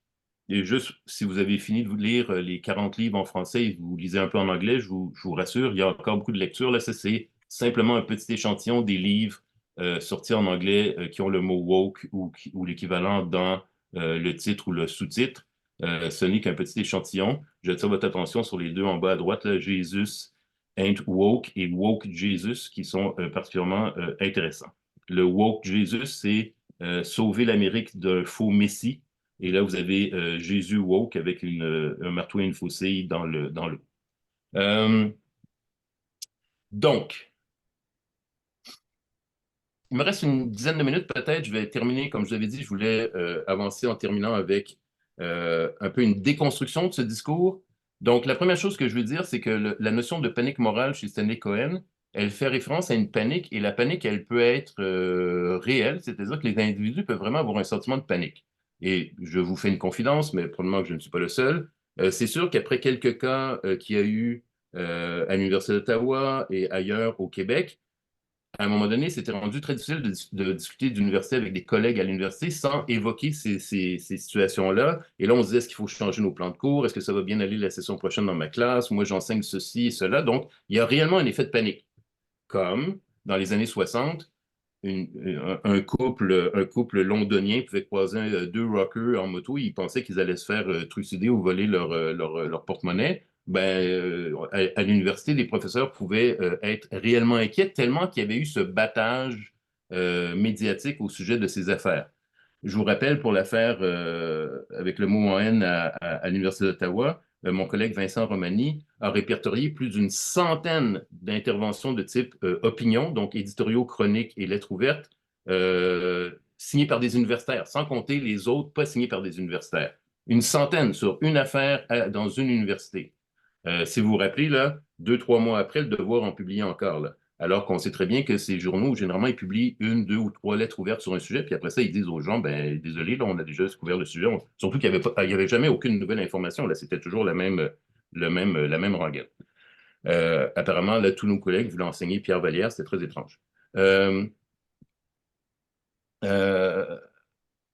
Et juste, si vous avez fini de vous lire les 40 livres en français et vous lisez un peu en anglais, je vous rassure, il y a encore beaucoup de lectures. Là, ça, c'est simplement un petit échantillon des livres sortis en anglais qui ont le mot woke ou l'équivalent dans le titre ou le sous-titre. Ce n'est qu'un petit échantillon. J'attire votre attention sur les deux en bas à droite, là, Jesus ain't woke et Woke Jesus, qui sont particulièrement intéressants. Le Woke Jesus, c'est sauver l'Amérique d'un faux messie. Et là, vous avez Jésus woke avec un marteau et une faucille dans l'eau. Donc, il me reste une dizaine de minutes peut-être. Je vais terminer, comme je vous avais dit, je voulais avancer en terminant avec un peu une déconstruction de ce discours. Donc, la première chose que je veux dire, c'est que la notion de panique morale chez Stanley Cohen, elle fait référence à une panique, et la panique, elle peut être réelle, c'est-à-dire que les individus peuvent vraiment avoir un sentiment de panique. Et je vous fais une confidence, mais probablement que je ne suis pas le seul. C'est sûr qu'après quelques cas qu'il y a eu à l'Université d'Ottawa et ailleurs au Québec, à un moment donné, c'était rendu très difficile de discuter d'université avec des collègues à l'université sans évoquer ces situations-là. Et là, on se disait, est-ce qu'il faut changer nos plans de cours? Est-ce que ça va bien aller la session prochaine dans ma classe? Moi, j'enseigne ceci et cela. Donc, il y a réellement un effet de panique. Comme dans les années 60, un couple londonien pouvait croiser deux rockers en moto, ils pensaient qu'ils allaient se faire trucider ou voler leur porte-monnaie. À l'université, les professeurs pouvaient être réellement inquiets tellement qu'il y avait eu ce battage médiatique au sujet de ces affaires. Je vous rappelle pour l'affaire avec le mot en haine à l'Université d'Ottawa, mon collègue Vincent Romani a répertorié plus d'une centaine d'interventions de type opinion, donc éditoriaux, chroniques et lettres ouvertes, signées par des universitaires, sans compter les autres pas signés par des universitaires. Une centaine sur une affaire dans une université. Si vous vous rappelez, là, 2, 3 mois après, le Devoir en publiait encore, là. Alors qu'on sait très bien que ces journaux, généralement, ils publient 1, 2 ou 3 lettres ouvertes sur un sujet, puis après ça, ils disent aux gens, ben désolé, là, on a déjà couvert le sujet. Surtout qu'il n'y avait jamais aucune nouvelle information. Là, c'était toujours la même rengaine. Apparemment, là, tous nos collègues voulaient enseigner Pierre Vallière, c'était très étrange.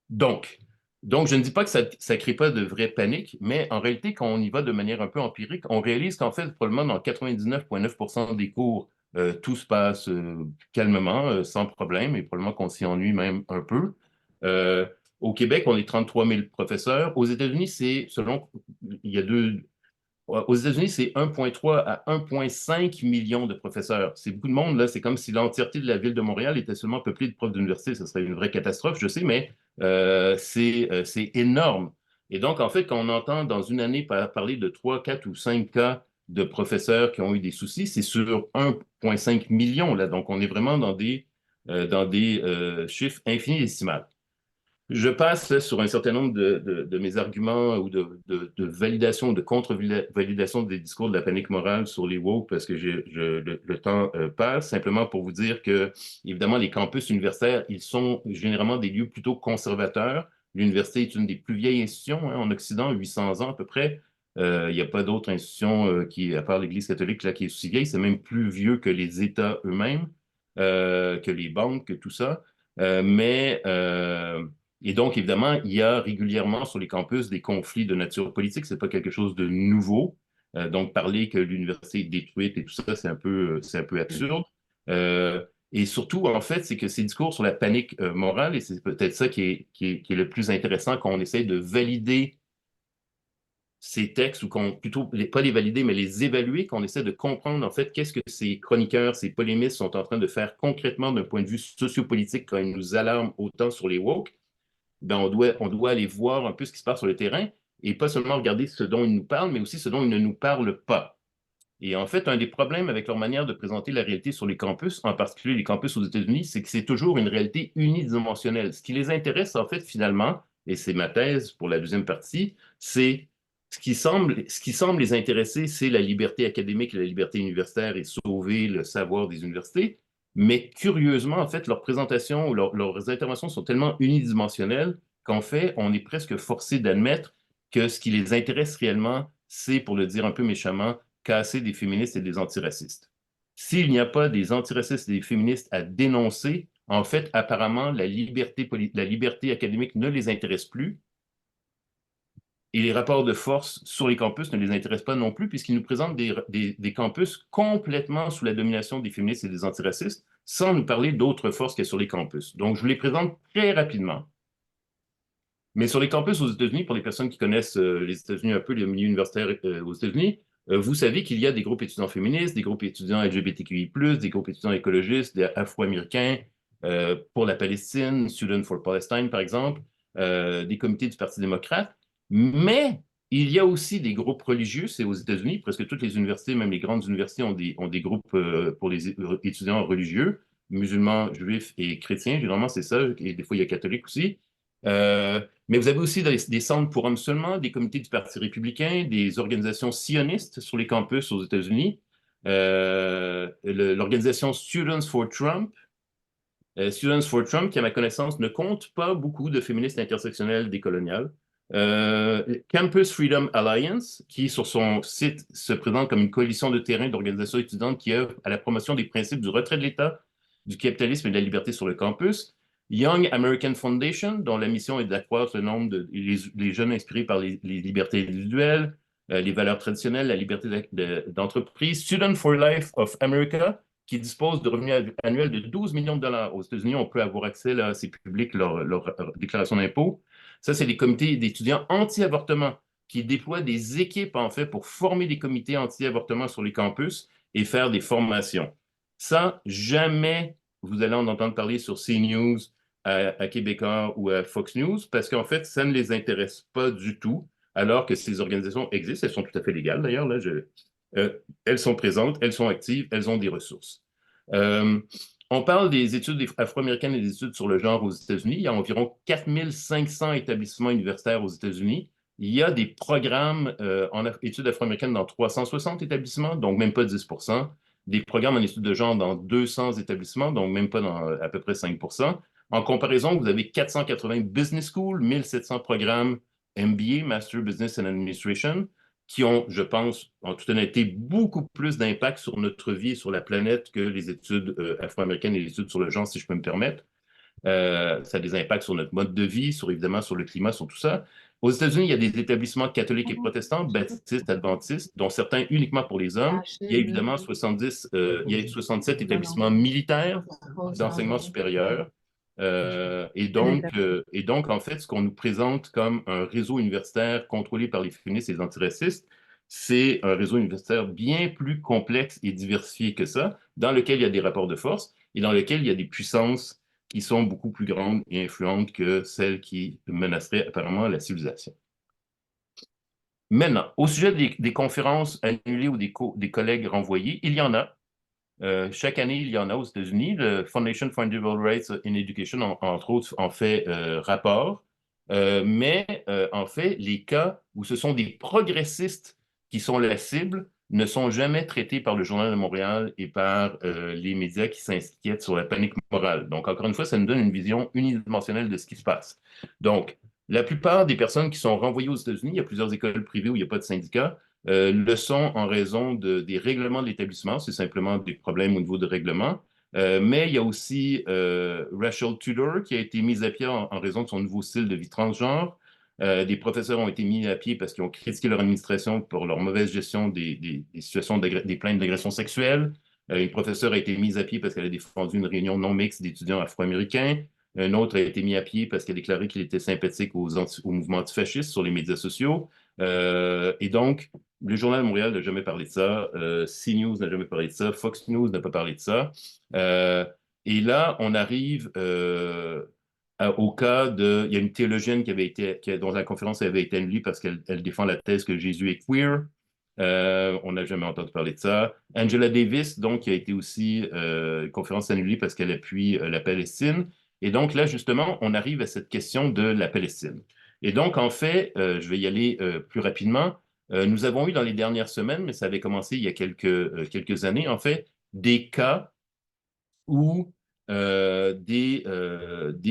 Donc, je ne dis pas que ça ne crée pas de vraie panique, mais en réalité, quand on y va de manière un peu empirique, on réalise qu'en fait, probablement dans 99,9% des cours, tout se passe calmement, sans problème, et probablement qu'on s'y ennuie même un peu. Au Québec, on est 33 000 professeurs. Aux États-Unis, il y a aux États-Unis, c'est 1,3 à 1,5 million de professeurs. C'est beaucoup de monde, là. C'est comme si l'entièreté de la ville de Montréal était seulement peuplée de profs d'université. Ce serait une vraie catastrophe, je sais, mais c'est énorme. Et donc, en fait, quand on entend dans une année parler de 3, 4 ou 5 cas de professeurs qui ont eu des soucis, c'est sur 1,5 million, là. Donc, on est vraiment dans des chiffres infinitésimaux. Je passe sur un certain nombre de mes arguments ou de validation, de contre-validation des discours de la panique morale sur les woke parce que le temps passe, simplement pour vous dire que, évidemment, les campus universitaires, ils sont généralement des lieux plutôt conservateurs. L'université est une des plus vieilles institutions en Occident, 800 ans à peu près. Il n'y a pas d'autre institution à part l'Église catholique, là, qui est aussi vieille. C'est même plus vieux que les États eux-mêmes, que les banques, que tout ça. Et donc, évidemment, il y a régulièrement sur les campus des conflits de nature politique. Ce n'est pas quelque chose de nouveau. Donc, parler que l'université est détruite et tout ça, c'est un peu absurde. Et surtout, en fait, c'est que ces discours sur la panique morale, et c'est peut-être ça qui est le plus intéressant quand on essaie de valider ces textes, ou plutôt pas les valider, mais les évaluer, qu'on essaie de comprendre, en fait, qu'est-ce que ces chroniqueurs, ces polémistes sont en train de faire concrètement d'un point de vue sociopolitique quand ils nous alarment autant sur les woke. Ben, on doit aller voir un peu ce qui se passe sur le terrain et pas seulement regarder ce dont ils nous parlent, mais aussi ce dont ils ne nous parlent pas. Et en fait, un des problèmes avec leur manière de présenter la réalité sur les campus, en particulier les campus aux États-Unis, c'est que c'est toujours une réalité unidimensionnelle. Ce qui les intéresse, en fait, finalement, et c'est ma thèse pour la deuxième partie, c'est ce qui semble les intéresser, c'est la liberté académique et la liberté universitaire et sauver le savoir des universités. Mais curieusement, en fait, leurs présentations ou leurs interventions sont tellement unidimensionnelles qu'en fait, on est presque forcé d'admettre que ce qui les intéresse réellement, c'est, pour le dire un peu méchamment, casser des féministes et des antiracistes. S'il n'y a pas des antiracistes et des féministes à dénoncer, en fait, apparemment, la liberté académique ne les intéresse plus. Et les rapports de force sur les campus ne les intéressent pas non plus, puisqu'ils nous présentent des campus complètement sous la domination des féministes et des antiracistes, sans nous parler d'autres forces qu'il y a sur les campus. Donc, je vous les présente très rapidement. Mais sur les campus aux États-Unis, pour les personnes qui connaissent les États-Unis un peu, le milieu universitaire aux États-Unis, vous savez qu'il y a des groupes étudiants féministes, des groupes étudiants LGBTQI+, des groupes étudiants écologistes, des Afro-Américains pour la Palestine, Students for Palestine, par exemple, des comités du Parti démocrate. Mais Il y a aussi des groupes religieux, c'est aux États-Unis, presque toutes les universités, même les grandes universités, ont des groupes pour les étudiants religieux, musulmans, juifs et chrétiens. Généralement, c'est ça, et des fois, il y a catholiques aussi. Mais vous avez aussi des centres pour hommes seulement, des comités du Parti républicain, des organisations sionistes sur les campus aux États-Unis, l'organisation Students for Trump. Students for Trump, qui, à ma connaissance, ne compte pas beaucoup de féministes intersectionnelles décoloniales. Campus Freedom Alliance, qui, sur son site, se présente comme une coalition de terrain d'organisations étudiantes qui œuvrent à la promotion des principes du retrait de l'État, du capitalisme et de la liberté sur le campus. Young American Foundation, dont la mission est d'accroître le nombre de les jeunes inspirés par les libertés individuelles, les valeurs traditionnelles, la liberté d'entreprise. Student for Life of America, qui dispose de revenus annuels de 12 millions de dollars. Aux États-Unis, on peut avoir accès, là, c'est public, leur déclaration d'impôt. Ça, c'est des comités d'étudiants anti-avortement qui déploient des équipes, en fait, pour former des comités anti-avortement sur les campus et faire des formations. Ça, jamais vous allez en entendre parler sur CNews, à Québécois ou à Fox News, parce qu'en fait, ça ne les intéresse pas du tout, alors que ces organisations existent. Elles sont tout à fait légales, d'ailleurs. Là, elles sont présentes, elles sont actives, elles ont des ressources. On parle des études afro-américaines et des études sur le genre aux États-Unis. Il y a environ 4500 établissements universitaires aux États-Unis. Il y a des programmes en études afro-américaines dans 360 établissements, donc même pas 10%. Des programmes en études de genre dans 200 établissements, donc même pas dans à peu près 5%. En comparaison, vous avez 480 business schools, 1700 programmes MBA, Master Business and Administration, qui ont, je pense, en toute honnêteté, beaucoup plus d'impact sur notre vie et sur la planète que les études afro-américaines et les études sur le genre, si je peux me permettre. Ça a des impacts sur notre mode de vie, évidemment sur le climat, sur tout ça. Aux États-Unis, il y a des établissements catholiques et protestants, baptistes, adventistes, dont certains uniquement pour les hommes. Il y a évidemment 67 établissements militaires d'enseignement supérieur. Et donc, en fait, ce qu'on nous présente comme un réseau universitaire contrôlé par les féministes et les antiracistes, c'est un réseau universitaire bien plus complexe et diversifié que ça, dans lequel il y a des rapports de force et dans lequel il y a des puissances qui sont beaucoup plus grandes et influentes que celles qui menaceraient apparemment la civilisation. Maintenant, au sujet des conférences annulées ou des collègues renvoyés, il y en a. Chaque année, il y en a aux États-Unis. Le Foundation for Individual Rights in Education, entre autres, en fait rapport. Mais en fait, les cas où ce sont des progressistes qui sont la cible ne sont jamais traités par le Journal de Montréal et par les médias qui s'inquiètent sur la panique morale. Donc, encore une fois, ça nous donne une vision unidimensionnelle de ce qui se passe. Donc, la plupart des personnes qui sont renvoyées aux États-Unis, il y a plusieurs écoles privées où il n'y a pas de syndicats, le sont en raison des règlements de l'établissement. C'est simplement des problèmes au niveau de règlement. Mais il y a aussi Rachel Tudor qui a été mise à pied en raison de son nouveau style de vie transgenre. Des professeurs ont été mis à pied parce qu'ils ont critiqué leur administration pour leur mauvaise gestion des situations, des plaintes d'agression sexuelle. Une professeure a été mise à pied parce qu'elle a défendu une réunion non mixte d'étudiants afro-américains. Un autre a été mis à pied parce qu'il a déclaré qu'il était sympathique au mouvement antifasciste sur les médias sociaux. Et donc, le Journal de Montréal n'a jamais parlé de ça, CNews n'a jamais parlé de ça, Fox News n'a pas parlé de ça. Et là, on arrive au cas de... Il y a une théologienne dont la conférence avait été annulée parce qu'elle défend la thèse que Jésus est queer. On n'a jamais entendu parler de ça. Angela Davis, donc, qui a été aussi conférence annulée parce qu'elle appuie la Palestine. Et donc là, justement, on arrive à cette question de la Palestine. Et donc, en fait, je vais y aller plus rapidement. Nous avons eu dans les dernières semaines, mais ça avait commencé il y a quelques années, en fait, des cas où des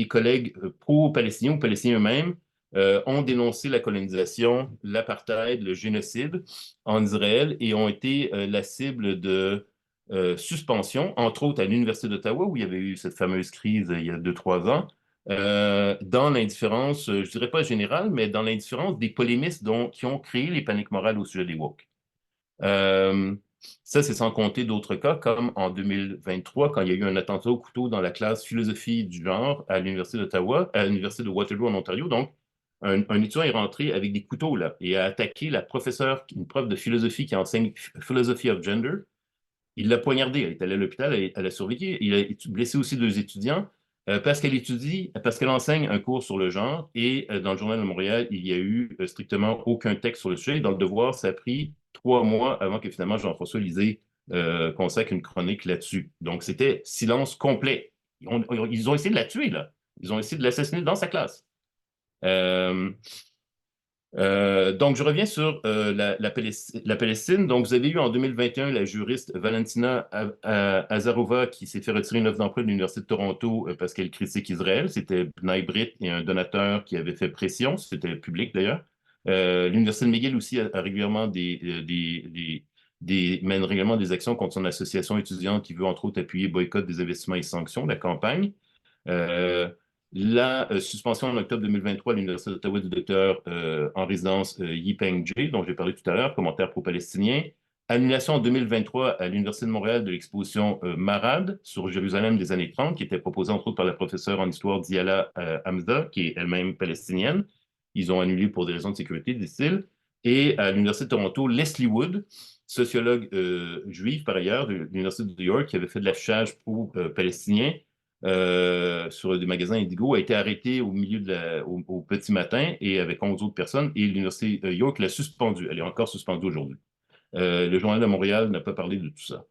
collègues pro-palestiniens ou palestiniens eux-mêmes ont dénoncé la colonisation, l'apartheid, le génocide en Israël et ont été la cible de suspension, entre autres à l'Université d'Ottawa, où il y avait eu cette fameuse crise il y a 2-3 ans, dans l'indifférence, je ne dirais pas générale, mais dans l'indifférence des polémistes qui ont créé les paniques morales au sujet des woke. Ça, c'est sans compter d'autres cas, comme en 2023, quand il y a eu un attentat au couteau dans la classe philosophie du genre à l'Université d'Ottawa, à l'Université de Waterloo en Ontario. Donc, un étudiant est rentré avec des couteaux là et a attaqué la professeure, une prof de philosophie qui enseigne Philosophy of Gender. Il l'a poignardée, elle est allée à l'hôpital, elle a survécu. Il a blessé aussi 2 étudiants. Parce qu'elle enseigne un cours sur le genre et dans le Journal de Montréal, il n'y a eu strictement aucun texte sur le sujet. Dans le Devoir, ça a pris 3 mois avant que finalement Jean-François Lisée consacre une chronique là-dessus. Donc, c'était silence complet. Ils ont essayé de la tuer, là. Ils ont essayé de l'assassiner dans sa classe. Donc, je reviens sur la Palestine. Donc, vous avez eu en 2021 la juriste Valentina Azarova qui s'est fait retirer une offre d'emploi de l'Université de Toronto parce qu'elle critique Israël. C'était B'nai B'rith et un donateur qui avait fait pression. C'était public d'ailleurs. L'Université de McGill aussi a régulièrement mène régulièrement des actions contre son association étudiante qui veut entre autres appuyer boycott des investissements et sanctions, la campagne. La suspension en octobre 2023 à l'Université d'Ottawa du docteur en résidence Yipeng J, dont j'ai parlé tout à l'heure, commentaire pro-palestinien. Annulation en 2023 à l'Université de Montréal de l'exposition Marad sur Jérusalem des années 30, qui était proposée entre autres par la professeure en histoire Diala Hamza, qui est elle-même palestinienne. Ils ont annulé pour des raisons de sécurité, disent-ils. Et à l'Université de Toronto, Leslie Wood, sociologue juif par ailleurs de l'Université de New York, qui avait fait de l'affichage pro-palestinien, sur des magasins Indigo, a été arrêté au milieu au petit matin et avec 11 autres personnes et l'Université York l'a suspendue. Elle est encore suspendue aujourd'hui. Le Journal de Montréal n'a pas parlé de tout ça.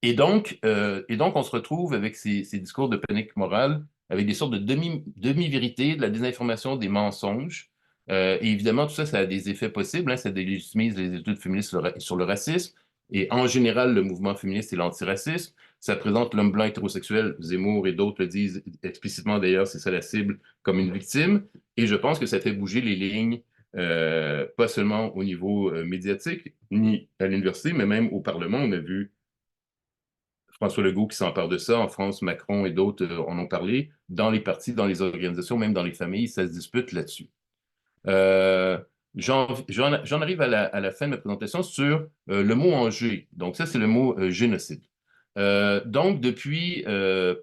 Et donc, on se retrouve avec ces discours de panique morale, avec des sortes de demi-vérités, de la désinformation, des mensonges. Et évidemment, tout ça, ça a des effets possibles. Hein, ça délégitimise les études féministes sur le racisme. Et en général, le mouvement féministe et l'antiracisme. Ça présente l'homme blanc hétérosexuel, Zemmour et d'autres le disent explicitement d'ailleurs, c'est ça la cible, comme une victime. Et je pense que ça fait bouger les lignes, pas seulement au niveau médiatique, ni à l'université, mais même au Parlement. On a vu François Legault qui s'empare de ça. En France, Macron et d'autres en ont parlé. Dans les partis, dans les organisations, même dans les familles, ça se dispute là-dessus. J'en arrive à la fin de ma présentation sur le mot en G. Donc ça, c'est le mot génocide. Donc, depuis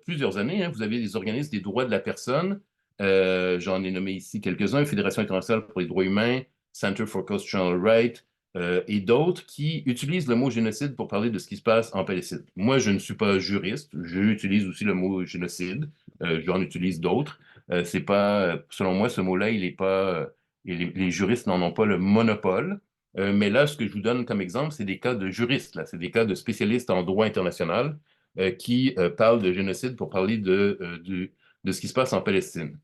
plusieurs années, hein, vous avez des organismes des droits de la personne. J'en ai nommé ici quelques-uns, Fédération internationale pour les droits humains, Center for Constitutional Rights, et d'autres qui utilisent le mot génocide pour parler de ce qui se passe en Palestine. Moi, je ne suis pas juriste, j'utilise aussi le mot génocide, j'en utilise d'autres. C'est pas, selon moi, ce mot-là, il est pas, et les juristes n'en ont pas le monopole. Mais là, ce que je vous donne comme exemple, c'est des cas de juristes, là, c'est des cas de spécialistes en droit international qui parlent de génocide pour parler de ce qui se passe en Palestine.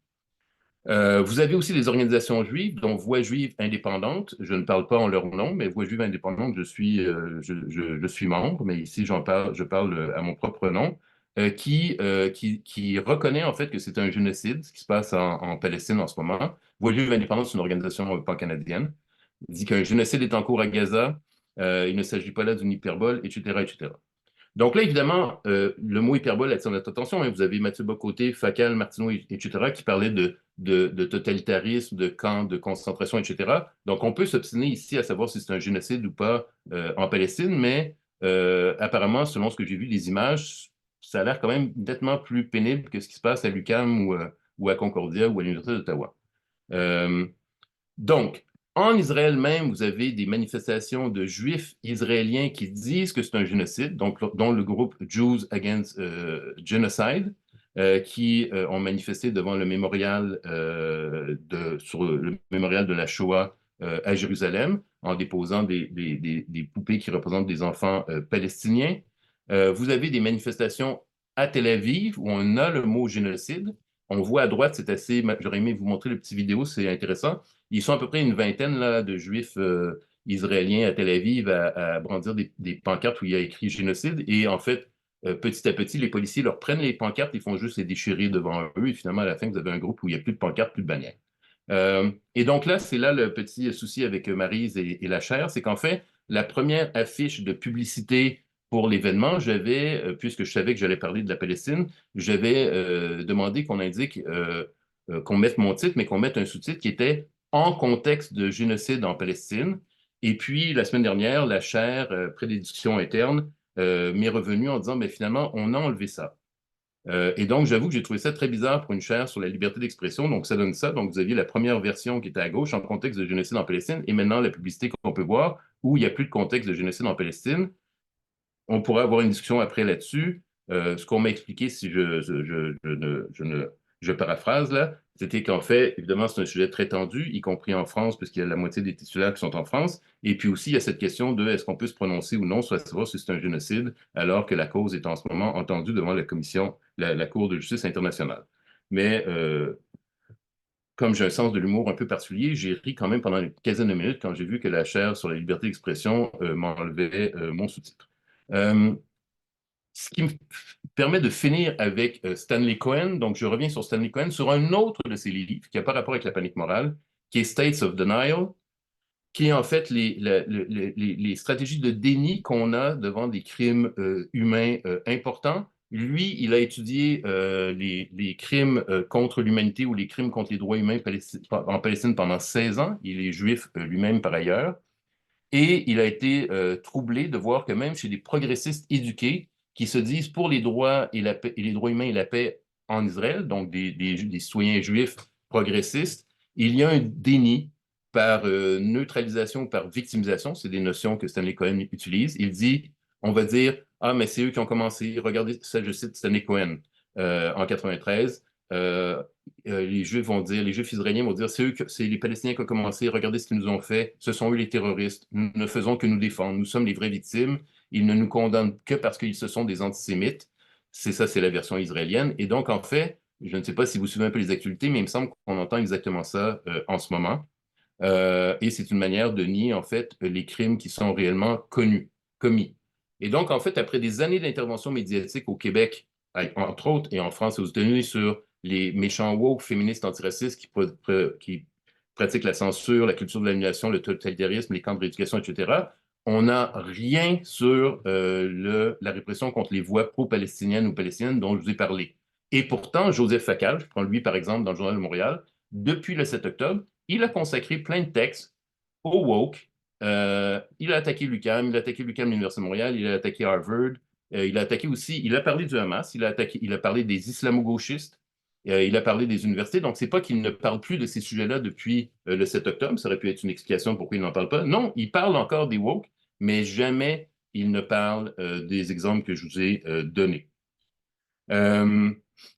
Vous avez aussi des organisations juives, dont Voix juive indépendante. Je ne parle pas en leur nom, mais Voix juive indépendante, je suis membre, mais ici je parle à mon propre nom, qui reconnaît en fait que c'est un génocide, ce qui se passe en Palestine en ce moment. Voix juive indépendante, c'est une organisation pan-canadienne. Il dit qu'un génocide est en cours à Gaza, il ne s'agit pas là d'une hyperbole, etc., etc. Donc là, évidemment, le mot hyperbole attire notre attention. Hein. Vous avez Mathieu Bocoté, Facal, Martineau, etc., qui parlaient de totalitarisme, de camps de concentration, etc. Donc, on peut s'obstiner ici à savoir si c'est un génocide ou pas en Palestine, mais apparemment, selon ce que j'ai vu des images, ça a l'air quand même nettement plus pénible que ce qui se passe à l'UQAM ou à Concordia ou à l'Université d'Ottawa. Donc, en Israël même, vous avez des manifestations de juifs israéliens qui disent que c'est un génocide, donc, dont le groupe Jews Against Genocide, qui ont manifesté devant le mémorial, sur le mémorial de la Shoah à Jérusalem, en déposant des poupées qui représentent des enfants palestiniens. Vous avez des manifestations à Tel Aviv où on a le mot génocide. On voit à droite, c'est assez. J'aurais aimé vous montrer le petit vidéo, c'est intéressant. Ils sont à peu près une vingtaine là, de juifs israéliens à Tel Aviv à brandir des pancartes où il y a écrit génocide. Et en fait, petit à petit, les policiers leur prennent les pancartes, ils font juste les déchirer devant eux. Et finalement, à la fin, vous avez un groupe où il n'y a plus de pancartes, plus de bannières. Et donc là, c'est là le petit souci avec Maryse et la chaire, c'est qu'en fait, la première affiche de publicité pour l'événement, puisque je savais que j'allais parler de la Palestine, j'avais demandé qu'on indique, qu'on mette mon titre, mais qu'on mette un sous-titre qui était en contexte de génocide en Palestine. Et puis, la semaine dernière, la chaire, après des discussions internes, m'est revenue en disant, mais finalement, on a enlevé ça. Et donc, j'avoue que j'ai trouvé ça très bizarre pour une chaire sur la liberté d'expression. Donc, ça donne ça. Donc, vous aviez la première version qui était à gauche en contexte de génocide en Palestine et maintenant la publicité qu'on peut voir où il n'y a plus de contexte de génocide en Palestine. On pourrait avoir une discussion après là-dessus. Ce qu'on m'a expliqué, si je paraphrase là, c'était qu'en fait, évidemment, c'est un sujet très tendu, y compris en France, puisqu'il y a la moitié des titulaires qui sont en France. Et puis aussi, il y a cette question de est-ce qu'on peut se prononcer ou non sur savoir si c'est un génocide, alors que la cause est en ce moment entendue devant la commission, la Cour de justice internationale. Mais comme j'ai un sens de l'humour un peu particulier, j'ai ri quand même pendant une quinzaine de minutes quand j'ai vu que la chaire sur la liberté d'expression m'enlevait mon sous-titre. Ce qui me permet de finir avec Stanley Cohen. Donc, je reviens sur Stanley Cohen, sur un autre de ses livres qui n'a pas rapport avec la panique morale, qui est States of Denial, qui est en fait les stratégies de déni qu'on a devant des crimes humains importants. Lui, il a étudié les crimes contre l'humanité ou les crimes contre les droits humains en Palestine pendant 16 ans. Il est juif lui-même par ailleurs. Et il a été troublé de voir que même chez des progressistes éduqués qui se disent pour les droits et les droits humains et la paix en Israël, donc des citoyens juifs progressistes, il y a un déni par neutralisation, par victimisation. C'est des notions que Stanley Cohen utilise. Il dit, on va dire, ah, mais c'est eux qui ont commencé. Regardez, ça, je cite Stanley Cohen en 93. Les Juifs vont dire, les Juifs israéliens vont dire, c'est les Palestiniens qui ont commencé, regardez ce qu'ils nous ont fait, ce sont eux les terroristes, nous ne faisons que nous défendre, nous sommes les vraies victimes, ils ne nous condamnent que parce qu'ils se sont des antisémites. C'est ça, c'est la version israélienne. Et donc, en fait, je ne sais pas si vous suivez un peu les actualités, mais il me semble qu'on entend exactement ça en ce moment. Et c'est une manière de nier, en fait, les crimes qui sont réellement commis. Et donc, en fait, après des années d'intervention médiatique au Québec, entre autres, et en France et aux États-Unis, sur les méchants woke féministes antiracistes qui pratiquent la censure, la culture de l'annulation, le totalitarisme, les camps de rééducation, etc., on n'a rien sur la répression contre les voix pro-palestiniennes ou palestiniennes dont je vous ai parlé. Et pourtant, Joseph Facal, je prends lui par exemple dans le Journal de Montréal, depuis le 7 octobre, il a consacré plein de textes au woke. Il a attaqué l'UQAM, il a attaqué l'UQAM de l'Université de Montréal, il a attaqué Harvard, il a attaqué aussi, il a parlé du Hamas, il a parlé des islamo-gauchistes, il a parlé des universités. Donc, c'est pas qu'il ne parle plus de ces sujets-là depuis le 7 octobre. Ça aurait pu être une explication pourquoi il n'en parle pas. Non, il parle encore des woke, mais jamais il ne parle des exemples que je vous ai donnés.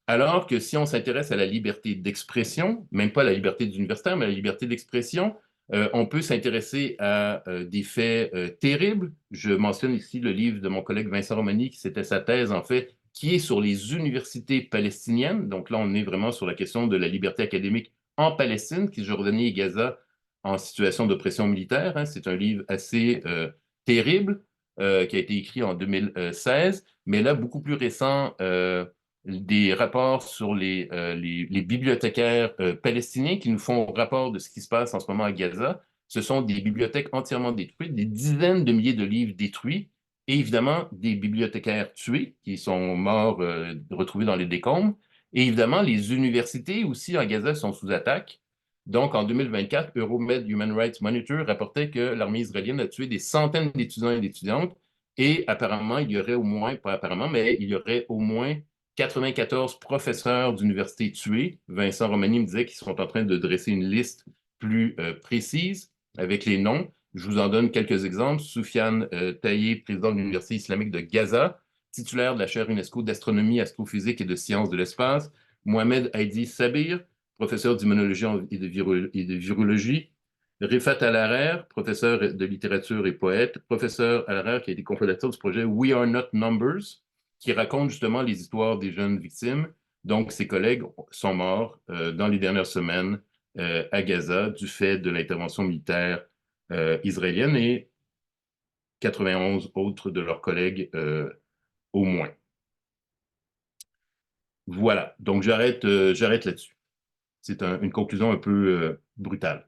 Alors que si on s'intéresse à la liberté d'expression, même pas à la liberté d'universitaire, mais à la liberté d'expression, on peut s'intéresser à des faits terribles. Je mentionne ici le livre de mon collègue Vincent Romani, qui c'était sa thèse, en fait, qui est sur les universités palestiniennes. Donc là, on est vraiment sur la question de la liberté académique en Palestine, qui est Jordanie et Gaza en situation d'oppression militaire. Hein. C'est un livre assez terrible qui a été écrit en 2016, mais là, beaucoup plus récent, des rapports sur les bibliothécaires palestiniens qui nous font rapport de ce qui se passe en ce moment à Gaza. Ce sont des bibliothèques entièrement détruites, des dizaines de milliers de livres détruits, et évidemment des bibliothécaires tués qui sont morts, retrouvés dans les décombres. Et évidemment, les universités aussi à Gaza sont sous attaque. Donc, en 2024, Euromed Human Rights Monitor rapportait que l'armée israélienne a tué des centaines d'étudiants et d'étudiantes. Et apparemment, il y aurait au moins, pas apparemment, mais il y aurait au moins 94 professeurs d'université tués. Vincent Romani me disait qu'ils sont en train de dresser une liste plus précise avec les noms. Je vous en donne quelques exemples. Soufiane Taillé, président de l'Université islamique de Gaza, titulaire de la chaire UNESCO d'astronomie, astrophysique et de sciences de l'espace. Mohamed Haïdi Sabir, professeur d'immunologie et de virologie. Rifat Al-Harer, professeur de littérature et poète. Professeur Al-Harer qui a été cofondateur du projet We Are Not Numbers, qui raconte justement les histoires des jeunes victimes. Donc, ses collègues sont morts dans les dernières semaines à Gaza du fait de l'intervention militaire israélienne et 91 autres de leurs collègues au moins. Voilà, donc j'arrête là-dessus. C'est une conclusion un peu brutale.